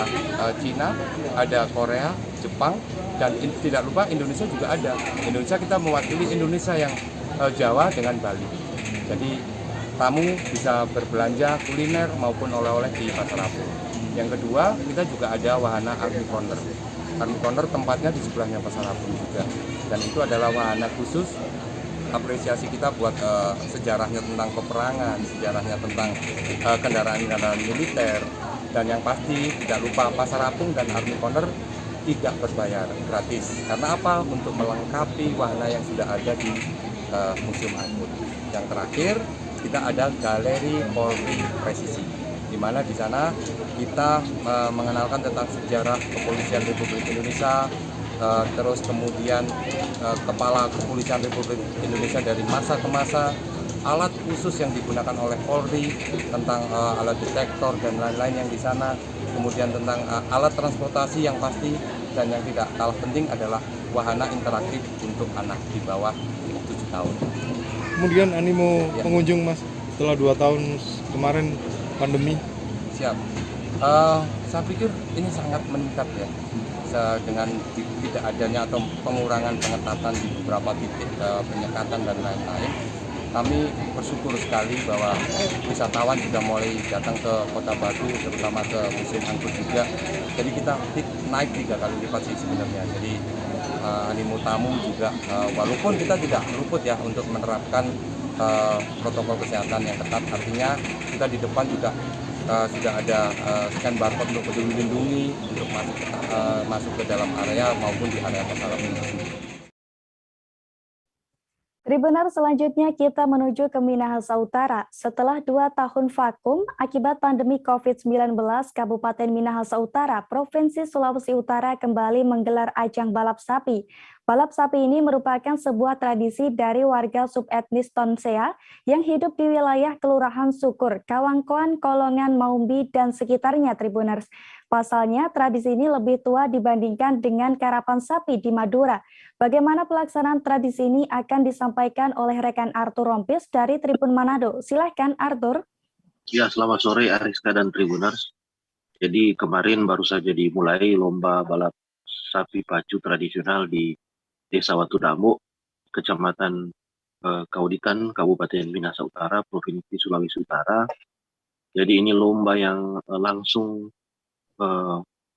Cina, ada Korea, Jepang, dan tidak lupa Indonesia juga ada. Indonesia, kita mewakili Indonesia yang Jawa dengan Bali. Jadi tamu bisa berbelanja kuliner maupun oleh-oleh di Pasar Apung. Yang kedua, kita juga ada wahana Army Corner. Army Corner tempatnya di sebelahnya Pasar Apung juga. Dan itu adalah wahana khusus apresiasi kita buat sejarahnya tentang peperangan, sejarahnya tentang kendaraan-kendaraan militer. Dan yang pasti tidak lupa Pasar Apung dan Army Corner tidak berbayar, gratis. Karena apa? Untuk melengkapi wahana yang sudah ada di Museum Angkut. Yang terakhir, kita ada Galeri Polri Presisi, di mana di sana kita mengenalkan tentang sejarah Kepolisian Republik Indonesia, terus kemudian Kepala Kepolisian Republik Indonesia dari masa ke masa, alat khusus yang digunakan oleh Polri, tentang alat detektor dan lain-lain yang di sana, kemudian tentang alat transportasi yang pasti, dan yang tidak kalah penting adalah wahana interaktif untuk anak di bawah 7 tahun. Kemudian animo pengunjung, Mas, setelah 2 tahun kemarin pandemi? Siap. Saya pikir ini sangat meningkat ya. dengan tidak adanya atau pengurangan pengetatan di beberapa titik penyekatan dan lain-lain, kami bersyukur sekali bahwa wisatawan sudah mulai datang ke Kota Batu, terutama ke Museum Angkut juga. Jadi kita naik 3 kali lipat sih sebenarnya. Jadi animo tamu juga, walaupun kita tidak luput ya untuk menerapkan protokol kesehatan yang ketat, artinya kita di depan juga sudah ada scan barcode untuk Peduli Lindungi untuk masuk ke dalam area maupun di area pasar Minggu sendiri. Tribuners, selanjutnya kita menuju ke Minahasa Utara. Setelah 2 tahun vakum akibat pandemi COVID-19, Kabupaten Minahasa Utara, Provinsi Sulawesi Utara kembali menggelar ajang balap sapi. Balap sapi ini merupakan sebuah tradisi dari warga subetnis Tonsea yang hidup di wilayah Kelurahan Sukur, Kawangkoan, Kolongan, Maumbi, dan sekitarnya, Tribuners. Pasalnya, tradisi ini lebih tua dibandingkan dengan karapan sapi di Madura. Bagaimana pelaksanaan tradisi ini akan disampaikan oleh rekan Arthur Rompis dari Tribun Manado. Silahkan, Arthur. Ya, selamat sore Ariska dan Tribuners. Jadi kemarin baru saja dimulai lomba balap sapi pacu tradisional di Desa Watudamo, Kecamatan Kauditan, Kabupaten Minahasa Utara, Provinsi Sulawesi Utara. Jadi ini lomba yang langsung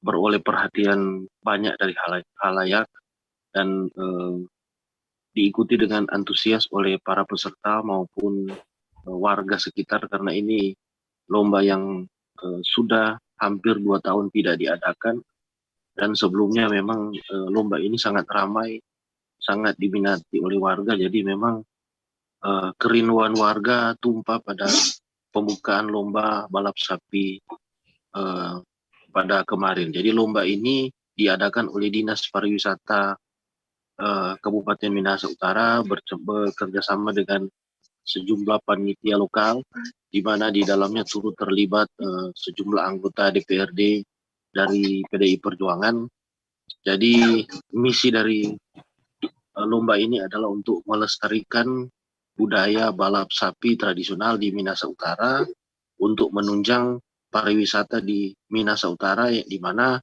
beroleh perhatian banyak dari halayak dan diikuti dengan antusias oleh para peserta maupun warga sekitar, karena ini lomba yang sudah hampir 2 tahun tidak diadakan, dan sebelumnya memang lomba ini sangat ramai, sangat diminati oleh warga. Jadi memang kerinduan warga tumpah pada pembukaan lomba balap sapi pada kemarin. Jadi lomba ini diadakan oleh Dinas Pariwisata Kabupaten Minahasa Utara bekerja sama dengan sejumlah panitia lokal, di mana di dalamnya turut terlibat sejumlah anggota DPRD dari PDI Perjuangan. Jadi misi dari lomba ini adalah untuk melestarikan budaya balap sapi tradisional di Minahasa Utara untuk menunjang pariwisata di Minahasa Utara, di mana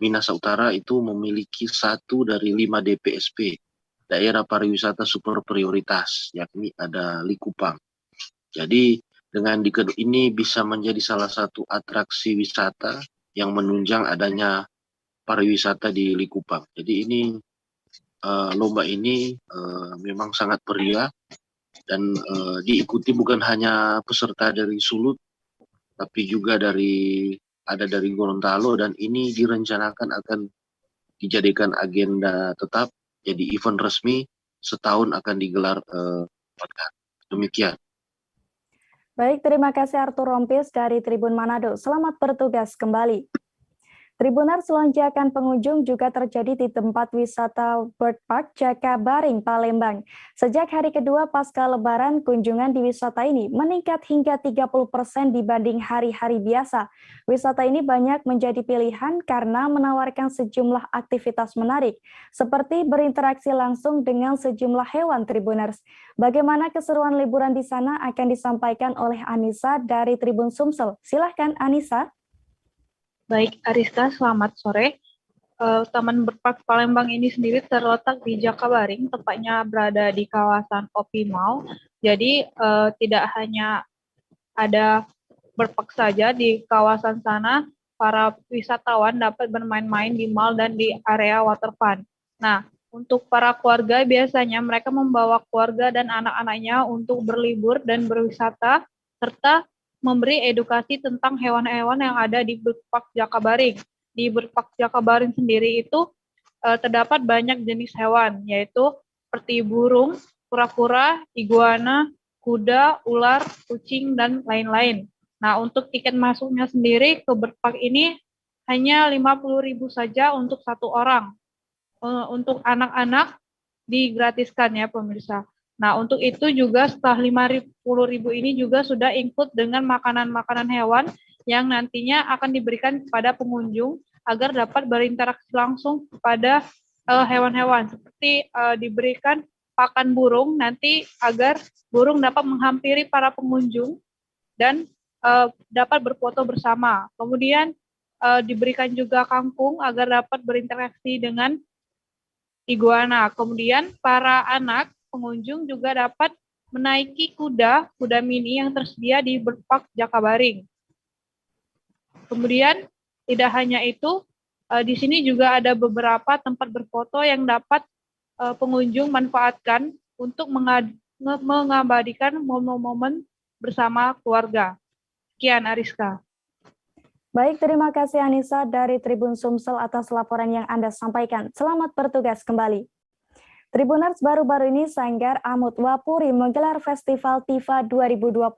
Minahasa Utara itu memiliki 1 dari 5 DPSP, daerah pariwisata super prioritas, yakni ada Likupang. Jadi dengan ini bisa menjadi salah satu atraksi wisata yang menunjang adanya pariwisata di Likupang. Jadi ini lomba ini memang sangat meriah dan diikuti bukan hanya peserta dari Sulut, tapi juga ada dari Gorontalo, dan ini direncanakan akan dijadikan agenda tetap, jadi event resmi setahun akan digelar. Demikian. Baik, terima kasih Arthur Rompis dari Tribun Manado. Selamat bertugas kembali. Tribuners, lonjakan pengunjung juga terjadi di tempat wisata Bird Park Jakabaring, Palembang. Sejak hari kedua pasca Lebaran, kunjungan di wisata ini meningkat hingga 30% dibanding hari-hari biasa. Wisata ini banyak menjadi pilihan karena menawarkan sejumlah aktivitas menarik, seperti berinteraksi langsung dengan sejumlah hewan, Tribuners. Bagaimana keseruan liburan di sana akan disampaikan oleh Anissa dari Tribun Sumsel. Silahkan, Anissa. Baik, Ariska, selamat sore. Taman Bird Park Palembang ini sendiri terletak di Jakabaring, tepatnya berada di kawasan Opi Mall. Jadi tidak hanya ada Bird Park saja, di kawasan sana para wisatawan dapat bermain-main di mall dan di area waterfront. Nah, untuk para keluarga biasanya mereka membawa keluarga dan anak-anaknya untuk berlibur dan berwisata, serta memberi edukasi tentang hewan-hewan yang ada di Bird Park Jakabaring. Di Bird Park Jakabaring sendiri itu terdapat banyak jenis hewan, yaitu seperti burung, kura-kura, iguana, kuda, ular, kucing, dan lain-lain. Nah, untuk tiket masuknya sendiri ke Bird Park ini hanya 50.000 saja untuk 1 orang. Untuk anak-anak digratiskan ya pemirsa. Nah, untuk itu juga setelah 50.000 ini juga sudah include dengan makanan-makanan hewan yang nantinya akan diberikan kepada pengunjung agar dapat berinteraksi langsung kepada hewan-hewan. Seperti diberikan pakan burung nanti agar burung dapat menghampiri para pengunjung dan dapat berfoto bersama. Kemudian diberikan juga kangkung agar dapat berinteraksi dengan iguana. Kemudian para anak pengunjung juga dapat menaiki kuda mini yang tersedia di Bird Park Jakabaring. Kemudian tidak hanya itu, di sini juga ada beberapa tempat berfoto yang dapat pengunjung manfaatkan untuk mengabadikan momen-momen bersama keluarga. Sekian, Ariska. Baik, terima kasih Anissa dari Tribun Sumsel atas laporan yang Anda sampaikan. Selamat bertugas kembali. Tribuners, baru-baru ini Sanggar Amut Wapuri menggelar Festival TIFA 2022.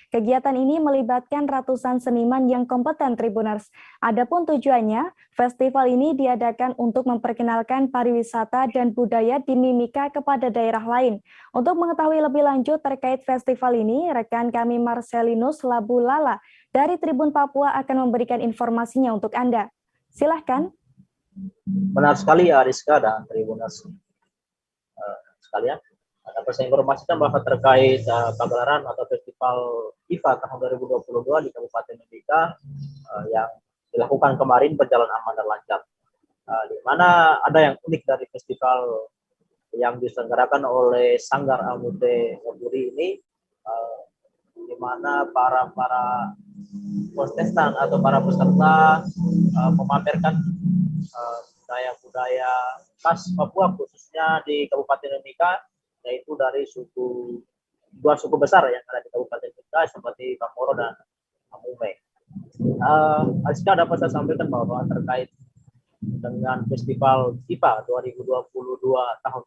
Kegiatan ini melibatkan ratusan seniman yang kompeten Tribuners. Adapun tujuannya, festival ini diadakan untuk memperkenalkan pariwisata dan budaya di Mimika kepada daerah lain. Untuk mengetahui lebih lanjut terkait festival ini, rekan kami Marcelinus Labulala dari Tribun Papua akan memberikan informasinya untuk Anda. Silahkan. Benar sekali ya Rizka dan Tribuners sekalian. Dapat saya informasikan bahwa terkait pagelaran atau festival TIFA tahun 2022 di Kabupaten Mimika yang dilakukan kemarin berjalan aman dan lancar. Di mana ada yang unik dari festival yang diselenggarakan oleh Sanggar Amute Wapuri ini, di mana para kontestan atau para peserta memamerkan budaya-budaya khas Papua, khususnya di Kabupaten Mimika, yaitu dari dua suku besar yang ada di Kabupaten Mimika seperti Kamoro dan Amume. Aska dapat saya sampaikan bahwa terkait dengan festival TIFA 2022 tahun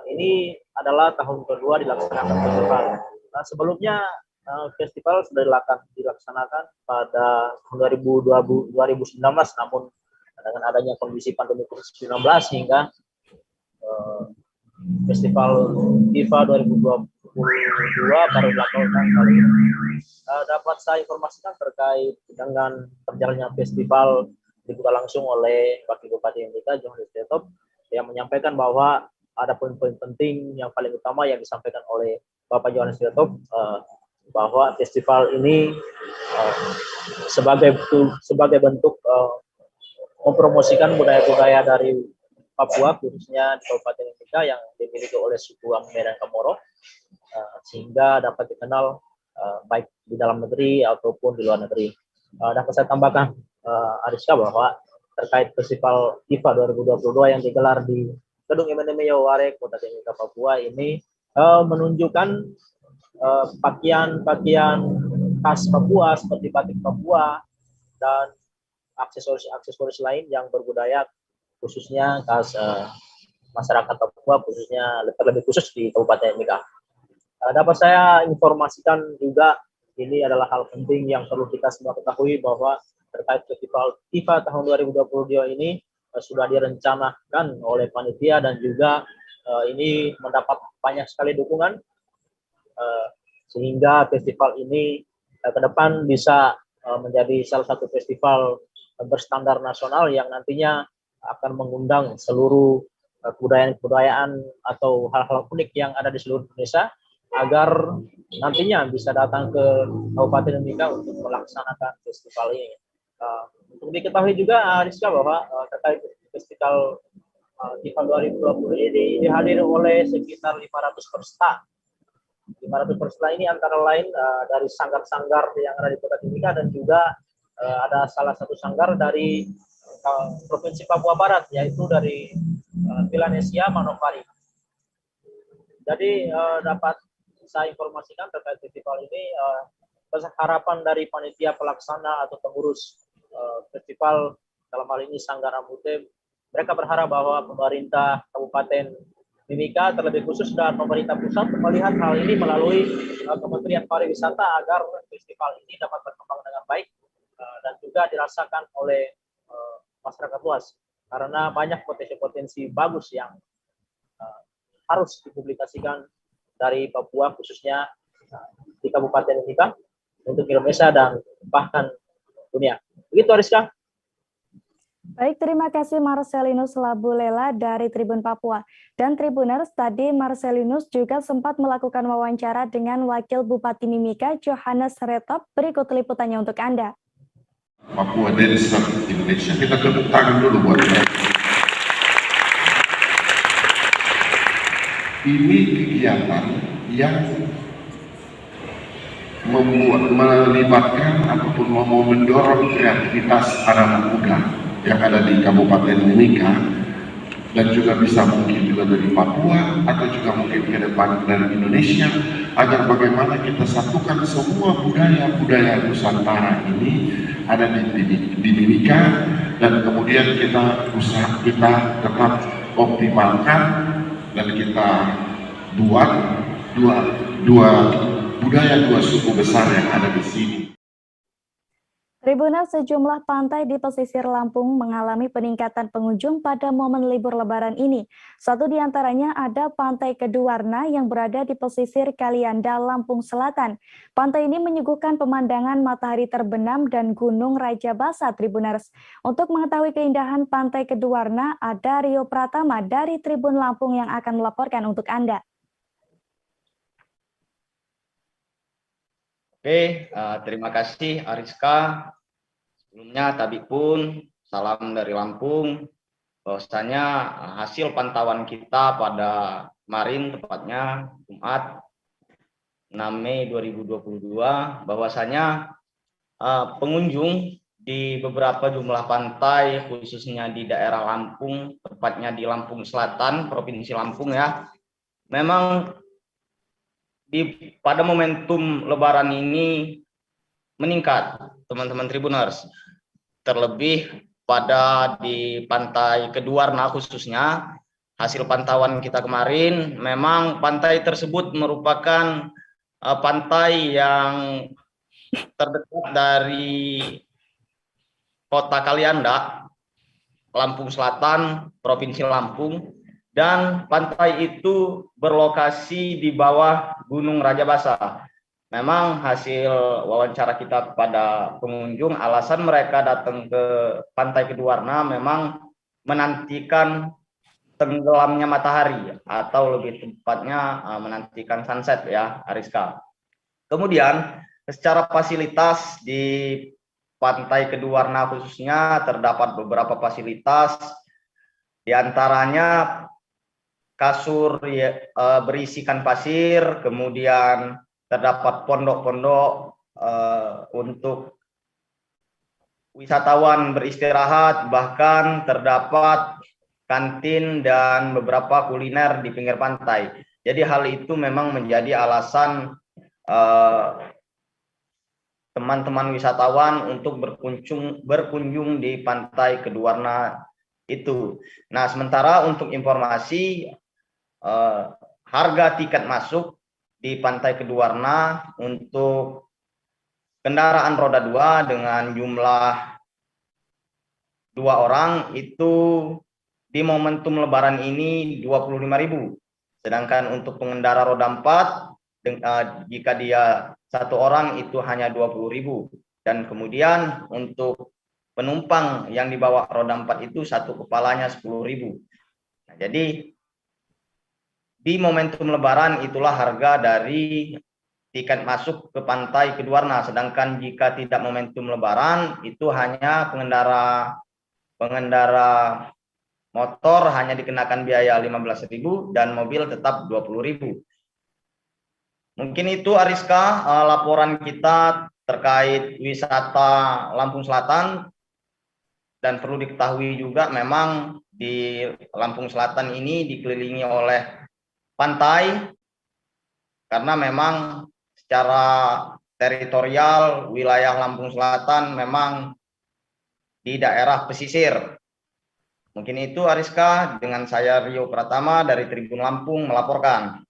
ini adalah tahun kedua dilaksanakan festival. Sebelumnya festival sudah dilaksanakan pada tahun 2019, namun dengan adanya kondisi pandemi COVID-19 hingga festival TIFA 2022 baru dilakukan kali ini. Dapat saya informasikan terkait dengan berjalannya festival dibuka langsung oleh Wakil Bupati Mimika, Johannes Tetop, yang menyampaikan bahwa ada poin-poin penting yang paling utama yang disampaikan oleh Bapak Johannes Tetop, bahwa festival ini sebagai bentuk mempromosikan budaya-budaya dari Papua, khususnya di Kabupaten Mimika yang dimiliki oleh suku Amume dan Kamoro, sehingga dapat dikenal baik di dalam negeri ataupun di luar negeri. Dapat saya tambahkan, Ariska, bahwa terkait festival TIFA 2022 yang digelar di Gedung MNM Yaware, Kota Timika, Papua ini menunjukkan pakaian khas Papua seperti batik Papua dan aksesoris lain yang berbudaya, khususnya khas masyarakat Papua, khususnya lebih khusus di Kabupaten Mimika. Dapat saya informasikan juga, ini adalah hal penting yang perlu kita semua ketahui, bahwa terkait festival TIFA tahun 2022 ini sudah direncanakan oleh panitia dan juga ini mendapat banyak sekali dukungan, sehingga festival ini ke depan bisa menjadi salah satu festival berstandar nasional yang nantinya akan mengundang seluruh kebudayaan atau hal-hal unik yang ada di seluruh Indonesia, agar nantinya bisa datang ke Kabupaten Mimika untuk melaksanakan festival ini. Untuk diketahui juga, Rizka, bahwa terkait festival TIFA 2020 ini dihadiri oleh sekitar 500 peserta. 500 peserta ini antara lain dari sanggar-sanggar yang ada di Kota Timika, dan juga ada salah satu sanggar dari Provinsi Papua Barat, yaitu dari Melanesia Manokwari. Jadi dapat saya informasikan terkait festival ini, harapan dari panitia pelaksana atau pengurus festival, dalam hal ini Sanggar Amute, mereka berharap bahwa pemerintah Kabupaten Mimika, terlebih khusus dan pemerintah pusat, melihat hal ini melalui Kementerian Pariwisata agar festival ini dapat berkembang dengan baik dan juga dirasakan oleh masyarakat luas, karena banyak potensi-potensi bagus yang harus dipublikasikan dari Papua, khususnya di Kabupaten Mimika, untuk Indonesia dan bahkan dunia. Begitu, Ariska. Baik, terima kasih Marcelinus Labulela dari Tribun Papua. Dan Tribuners, tadi Marcelinus juga sempat melakukan wawancara dengan Wakil Bupati Mimika, Johannes Retop. Berikut liputannya untuk Anda. Papua Dancer Indonesia. Kita tepuk tangan dulu buat mereka. Ini kegiatan yang melibatkan ataupun mau mendorong kreativitas anak muda yang ada di Kabupaten Mimika, dan juga bisa mungkin juga dari Papua atau juga mungkin ke depan dari Indonesia, agar bagaimana kita satukan semua budaya-budaya Nusantara ini ada di Mimika, dan kemudian kita tetap optimalkan dan kita buat dua budaya, dua suku besar yang ada di sini. Tribuners, sejumlah pantai di pesisir Lampung mengalami peningkatan pengunjung pada momen libur Lebaran ini. Satu di antaranya ada Pantai Keduwarna yang berada di pesisir Kalianda, Lampung Selatan. Pantai ini menyuguhkan pemandangan matahari terbenam dan Gunung Raja Basa, Tribuners. Untuk mengetahui keindahan Pantai Keduwarna, ada Rio Pratama dari Tribun Lampung yang akan melaporkan untuk Anda. Oke, terima kasih Ariska. Sebelumnya Tabik pun salam dari Lampung. Bahwasanya hasil pantauan kita pada kemarin, tepatnya Jumat 6 Mei 2022, bahwasanya pengunjung di beberapa jumlah pantai, khususnya di daerah Lampung, tepatnya di Lampung Selatan, Provinsi Lampung ya, memang pada momentum Lebaran ini meningkat, teman-teman Tribuners. Terlebih pada di Pantai Keduwarna khususnya, hasil pantauan kita kemarin, memang pantai tersebut merupakan pantai yang terdekat dari Kota Kalianda, Lampung Selatan, Provinsi Lampung. Dan pantai itu berlokasi di bawah Gunung Raja Basa. Memang hasil wawancara kita kepada pengunjung, alasan mereka datang ke Pantai Keduwarna memang menantikan tenggelamnya matahari, atau lebih tepatnya menantikan sunset ya, Ariska. Kemudian secara fasilitas di Pantai Keduwarna khususnya terdapat beberapa fasilitas, diantaranya kasur berisikan pasir, kemudian terdapat pondok-pondok untuk wisatawan beristirahat, bahkan terdapat kantin dan beberapa kuliner di pinggir pantai. Jadi hal itu memang menjadi alasan teman-teman wisatawan untuk berkunjung di Pantai Keduwarna itu. Nah, sementara untuk informasi, harga tiket masuk di Pantai Keduwarna untuk kendaraan roda 2 dengan jumlah 2 orang itu di momentum Lebaran ini 25.000. Sedangkan untuk pengendara roda 4 jika dia 1 orang itu hanya 20.000. Dan kemudian untuk penumpang yang dibawa roda 4 itu 1 kepalanya 10.000. Nah, jadi di momentum Lebaran itulah harga dari tiket masuk ke Pantai Keduwarna. Sedangkan jika tidak momentum Lebaran itu hanya pengendara motor hanya dikenakan biaya 15.000 dan mobil tetap 20.000. Mungkin itu Ariska laporan kita terkait wisata Lampung Selatan. Dan perlu diketahui juga memang di Lampung Selatan ini dikelilingi oleh pantai, karena memang secara teritorial wilayah Lampung Selatan memang di daerah pesisir. Mungkin itu Ariska, dengan saya Rio Pratama dari Tribun Lampung melaporkan.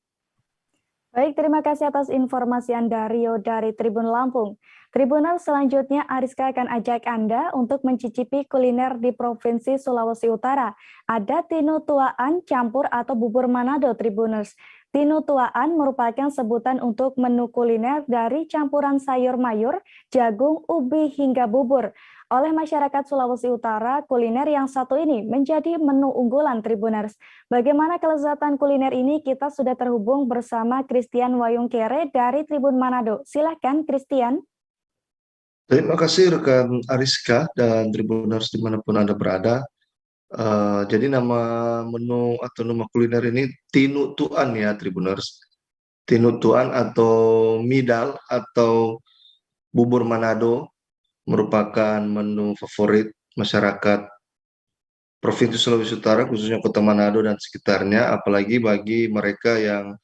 Baik, terima kasih atas informasi Anda, Rio dari Tribun Lampung. Tribuners, selanjutnya Ariska akan ajak Anda untuk mencicipi kuliner di Provinsi Sulawesi Utara. Ada tinutuaan campur atau bubur Manado, Tribuners. Tinutuaan merupakan sebutan untuk menu kuliner dari campuran sayur mayur, jagung, ubi, hingga bubur. Oleh masyarakat Sulawesi Utara, kuliner yang satu ini menjadi menu unggulan, Tribuners. Bagaimana kelezatan kuliner ini? Kita sudah terhubung bersama Christian Wayungkere dari Tribun Manado. Silahkan, Christian. Terima kasih rekan Ariska dan Tribuners dimanapun Anda berada. Jadi nama menu atau nama kuliner ini tinutuan ya Tribuners. Tinutuan atau midal atau bubur Manado merupakan menu favorit masyarakat Provinsi Sulawesi Utara, khususnya Kota Manado dan sekitarnya, apalagi bagi mereka yang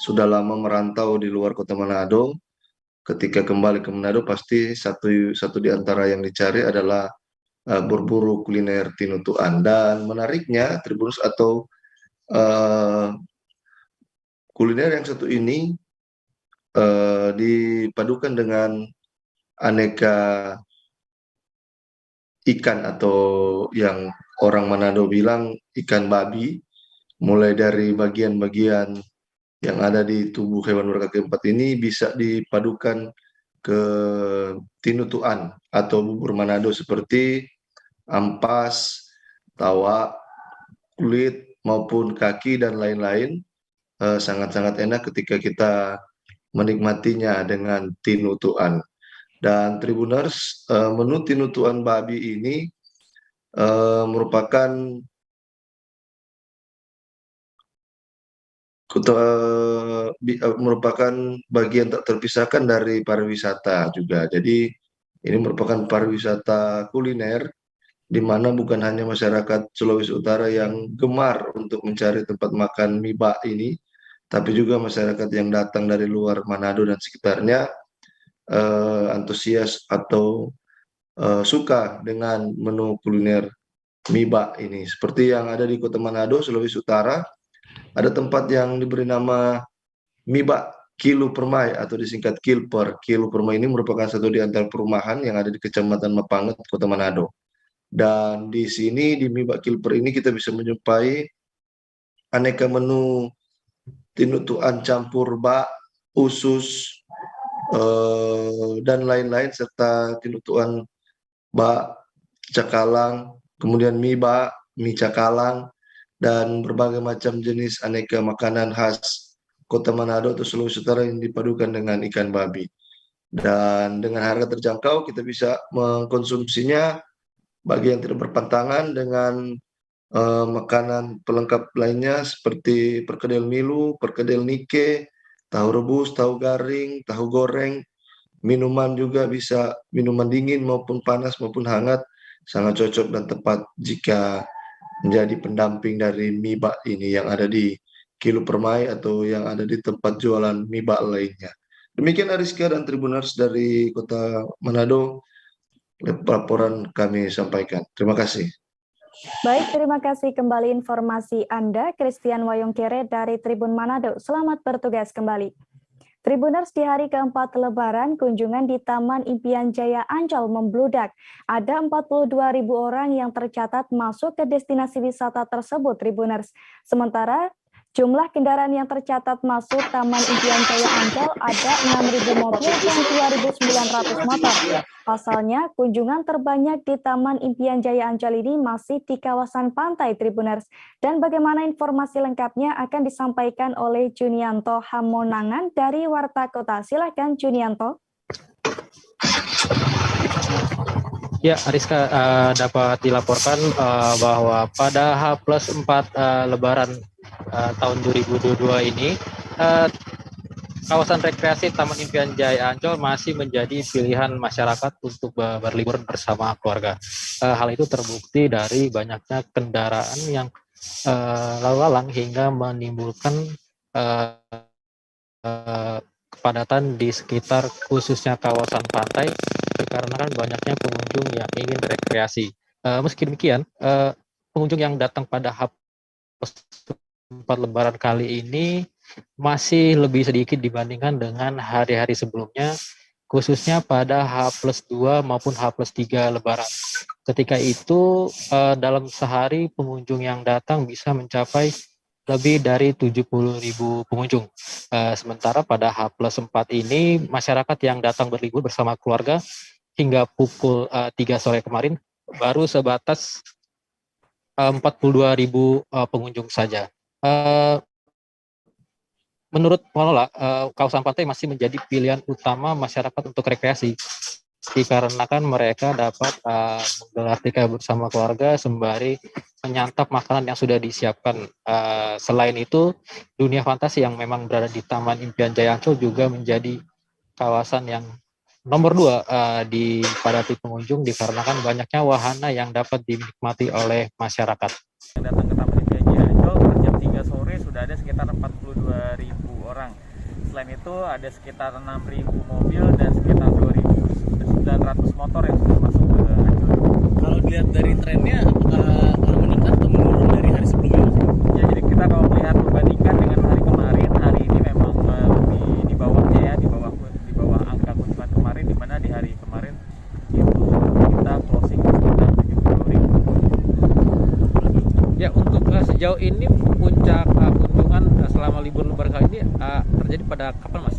sudah lama merantau di luar Kota Manado. Ketika kembali ke Manado, pasti satu di antara yang dicari adalah berburu kuliner tinutuan. Dan menariknya, Tribunus atau kuliner yang satu ini dipadukan dengan aneka ikan atau yang orang Manado bilang ikan babi, mulai dari bagian-bagian yang ada di tubuh hewan berkaki 4 ini bisa dipadukan ke tinutuan atau bubur Manado seperti ampas, tawa, kulit maupun kaki dan lain-lain. Sangat-sangat enak ketika kita menikmatinya dengan tinutuan. Dan Tribuners, menu tinutuan babi ini merupakan bagian tak terpisahkan dari pariwisata juga. Jadi ini merupakan pariwisata kuliner di mana bukan hanya masyarakat Sulawesi Utara yang gemar untuk mencari tempat makan mie bak ini, tapi juga masyarakat yang datang dari luar Manado dan sekitarnya antusias atau suka dengan menu kuliner mie bak ini. Seperti yang ada di Kota Manado, Sulawesi Utara, ada tempat yang diberi nama mie bak Kilu Permai atau disingkat Kilper. Kilu Permai ini merupakan satu di antara perumahan yang ada di Kecamatan Mapanget, Kota Manado. Dan di sini di mie bak Kilper ini kita bisa menjumpai aneka menu tinutuan campur bak, usus, dan lain-lain, serta tinutuan bak cakalang, kemudian mie bak, mie cakalang, dan berbagai macam jenis aneka makanan khas Kota Manado atau Sulawesi Utara yang dipadukan dengan ikan babi. Dan dengan harga terjangkau kita bisa mengkonsumsinya bagi yang tidak berpantangan dengan makanan pelengkap lainnya seperti perkedel milu, perkedel nike, tahu rebus, tahu garing, tahu goreng, minuman juga bisa minuman dingin maupun panas maupun hangat, sangat cocok dan tepat jika menjadi pendamping dari mie bak ini yang ada di Kilu Permai atau yang ada di tempat jualan mie bak lainnya. Demikian Ariska dan Tribuners dari Kota Manado, laporan kami sampaikan. Terima kasih. Baik, terima kasih kembali informasi Anda, Christian Wayongkere dari Tribun Manado. Selamat bertugas kembali. Tribuners, di hari keempat Lebaran, kunjungan di Taman Impian Jaya Ancol membludak. Ada 42.000 orang yang tercatat masuk ke destinasi wisata tersebut, Tribuners. Sementara jumlah kendaraan yang tercatat masuk Taman Impian Jaya Ancol ada 6.000 mobil dan 2.900 motor. Pasalnya, kunjungan terbanyak di Taman Impian Jaya Ancol ini masih di kawasan pantai, Tribuners. Dan bagaimana informasi lengkapnya akan disampaikan oleh Junianto Hamonangan dari Warta Kota. Silakan Junianto. Ya, Ariska, dapat dilaporkan bahwa pada H+4 Lebaran tahun 2022 ini, kawasan rekreasi Taman Impian Jaya Ancol masih menjadi pilihan masyarakat untuk berlibur bersama keluarga. Hal itu terbukti dari banyaknya kendaraan yang lalu lalang hingga menimbulkan kepadatan di sekitar khususnya kawasan pantai dikarenakan banyaknya pengunjung yang ingin rekreasi. Meski demikian, pengunjung yang datang pada H+4 Lebaran kali ini masih lebih sedikit dibandingkan dengan hari-hari sebelumnya, khususnya pada H+2 maupun H+3 Lebaran. Ketika itu, dalam sehari pengunjung yang datang bisa mencapai lebih dari 70.000 pengunjung. Sementara pada H+4 ini, masyarakat yang datang berlibur bersama keluarga hingga pukul 3 sore kemarin baru sebatas 42.000 pengunjung saja. Menurut pengelola, kawasan pantai masih menjadi pilihan utama masyarakat untuk rekreasi dikarenakan mereka dapat menggelar tikar bersama keluarga sembari menyantap makanan yang sudah disiapkan. Selain itu, dunia fantasi yang memang berada di Taman Impian Jaya Ancol juga menjadi kawasan yang nomor 2 dipadati pengunjung dikarenakan banyaknya wahana yang dapat dinikmati oleh masyarakat. Yang datang ke Taman Impian Jaya Ancol per jam 3 sore sudah ada sekitar 42.000 orang. Selain itu ada sekitar 6.000 mobil dan sekitar 2.900 motor yang sudah masuk ke Ancol. Kalau dilihat dari trennya, apakah meningkat atau menurun dari hari sebelumnya? Ya, jadi kita kalau melihat membandingkan dengan hari kemarin, hari ini memang lebih di bawahnya ya, di bawah angka kunjungan kemarin, di mana di hari kemarin itu kita closing sekitar 70.000. Ya, untuk sejauh ini puncak kunjungan selama libur lebaran kali ini terjadi pada kapan, Mas?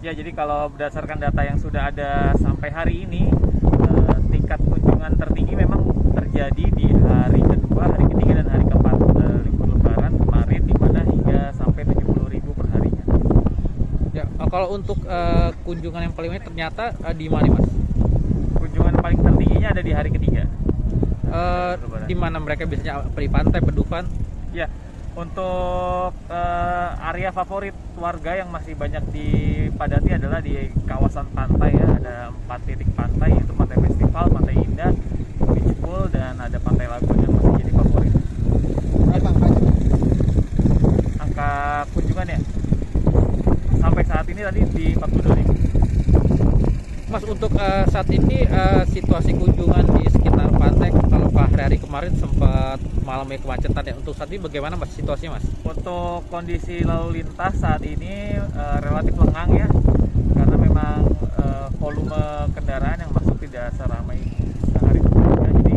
Ya, jadi kalau berdasarkan data yang sudah ada sampai hari ini, tingkat kunjungan tertinggi memang terjadi di hari kedua, hari ketiga, dan hari keempat libur lebaran kemarin, di mana hingga sampai 70.000 per harinya. Ya, kalau untuk kunjungan yang paling banyak ternyata di mana, Mas? Kunjungan paling tertingginya ada di hari ketiga. Di mana mereka biasanya di pantai, Pedufan? Ya, untuk area favorit warga yang masih banyak dipadati adalah di kawasan pantai ya. Ada 4 titik pantai, yaitu Pantai Festival, Pantai Indah, Beach Pool, dan ada Pantai Lagun yang masih jadi favorit. Angka kunjungan ya sampai saat ini tadi di 42.000. Mas, untuk saat ini situasi kunjungan di sekitar pantai, kalau hari kemarin sempat malamnya kemacetan ya, untuk saat ini bagaimana, Mas, situasinya, Mas? Untuk kondisi lalu lintas saat ini relatif lengang ya, karena memang volume kendaraan yang masuk tidak seramai sehari sebelumnya, jadi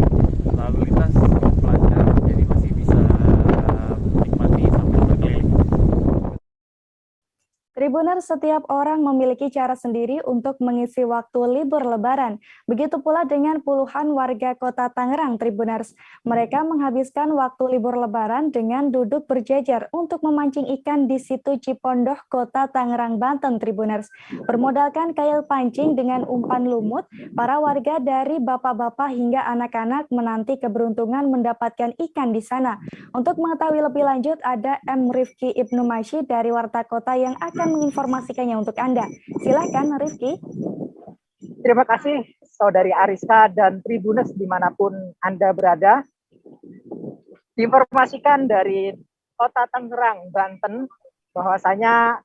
lalu lintas cukup lancar, jadi masih bisa menikmati sambil berkeliling. Tribuners, setiap orang memiliki cara sendiri untuk mengisi waktu libur lebaran. Begitu pula dengan puluhan warga kota Tangerang, Tribuners. Mereka menghabiskan waktu libur lebaran dengan duduk berjejer untuk memancing ikan di situ Cipondoh, kota Tangerang, Banten, Tribuners. Bermodalkan kail pancing dengan umpan lumut, para warga dari bapak-bapak hingga anak-anak menanti keberuntungan mendapatkan ikan di sana. Untuk mengetahui lebih lanjut, ada M. Rifki Ibnu Masyi dari Warta Kota yang akan menginformasikannya untuk Anda. Silakan, Rifki. Terima kasih, Saudari Ariska dan Tribuners dimanapun Anda berada. Diinformasikan dari Kota Tangerang, Banten, bahwasanya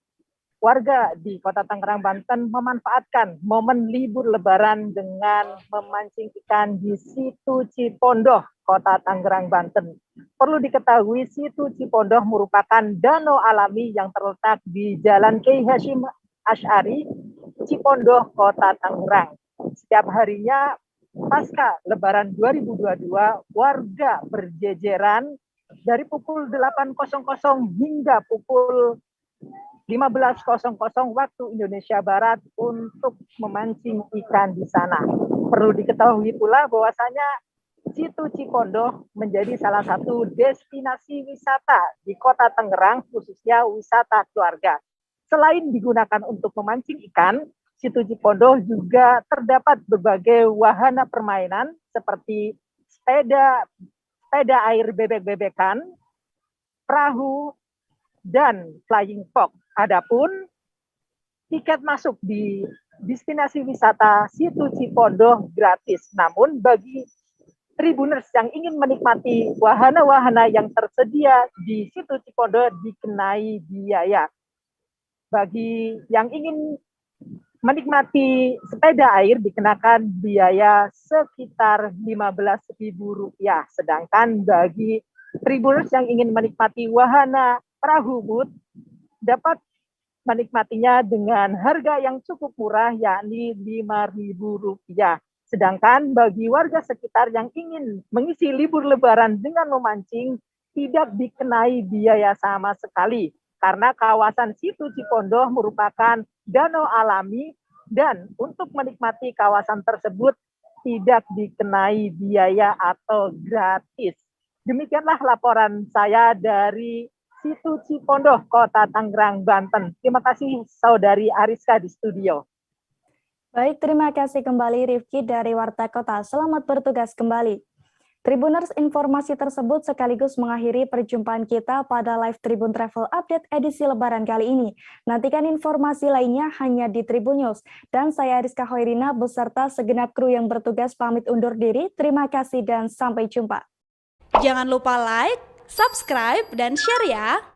warga di Kota Tangerang, Banten memanfaatkan momen libur lebaran dengan memancing ikan di situ Cipondoh, Kota Tangerang, Banten. Perlu diketahui, situ Cipondoh merupakan danau alami yang terletak di Jalan Kiai Hasyim Asy'ari, Cipondoh, Kota Tangerang. Setiap harinya pasca Lebaran 2022, warga berjejeran dari pukul 8.00 hingga pukul 15.00 waktu Indonesia Barat untuk memancing ikan di sana. Perlu diketahui pula bahwasanya situ Cipondoh menjadi salah satu destinasi wisata di Kota Tangerang, khususnya wisata keluarga. Selain digunakan untuk memancing ikan, situ Cipondoh juga terdapat berbagai wahana permainan seperti sepeda air bebek-bebekan, perahu, dan flying fox. Adapun tiket masuk di destinasi wisata situ Cipondoh gratis. Namun bagi Tribuners yang ingin menikmati wahana-wahana yang tersedia di situ Cipondoh dikenai biaya. Bagi yang ingin menikmati sepeda air dikenakan biaya sekitar Rp15.000. Sedangkan bagi Tribuners yang ingin menikmati wahana perahu boot dapat menikmatinya dengan harga yang cukup murah, yakni Rp5.000. Sedangkan bagi warga sekitar yang ingin mengisi libur lebaran dengan memancing tidak dikenai biaya sama sekali, karena kawasan situ Cipondoh merupakan danau alami dan untuk menikmati kawasan tersebut tidak dikenai biaya atau gratis. Demikianlah laporan saya dari situ Cipondoh, Kota Tangerang, Banten. Terima kasih Saudari Ariska di studio. Baik, terima kasih kembali Rifki dari Warta Kota. Selamat bertugas kembali. Tribuners, informasi tersebut sekaligus mengakhiri perjumpaan kita pada live Tribun Travel Update edisi Lebaran kali ini. Nantikan informasi lainnya hanya di Tribun News. Dan saya Rizka Hoirina beserta segenap kru yang bertugas pamit undur diri. Terima kasih dan sampai jumpa. Jangan lupa like, subscribe, dan share ya.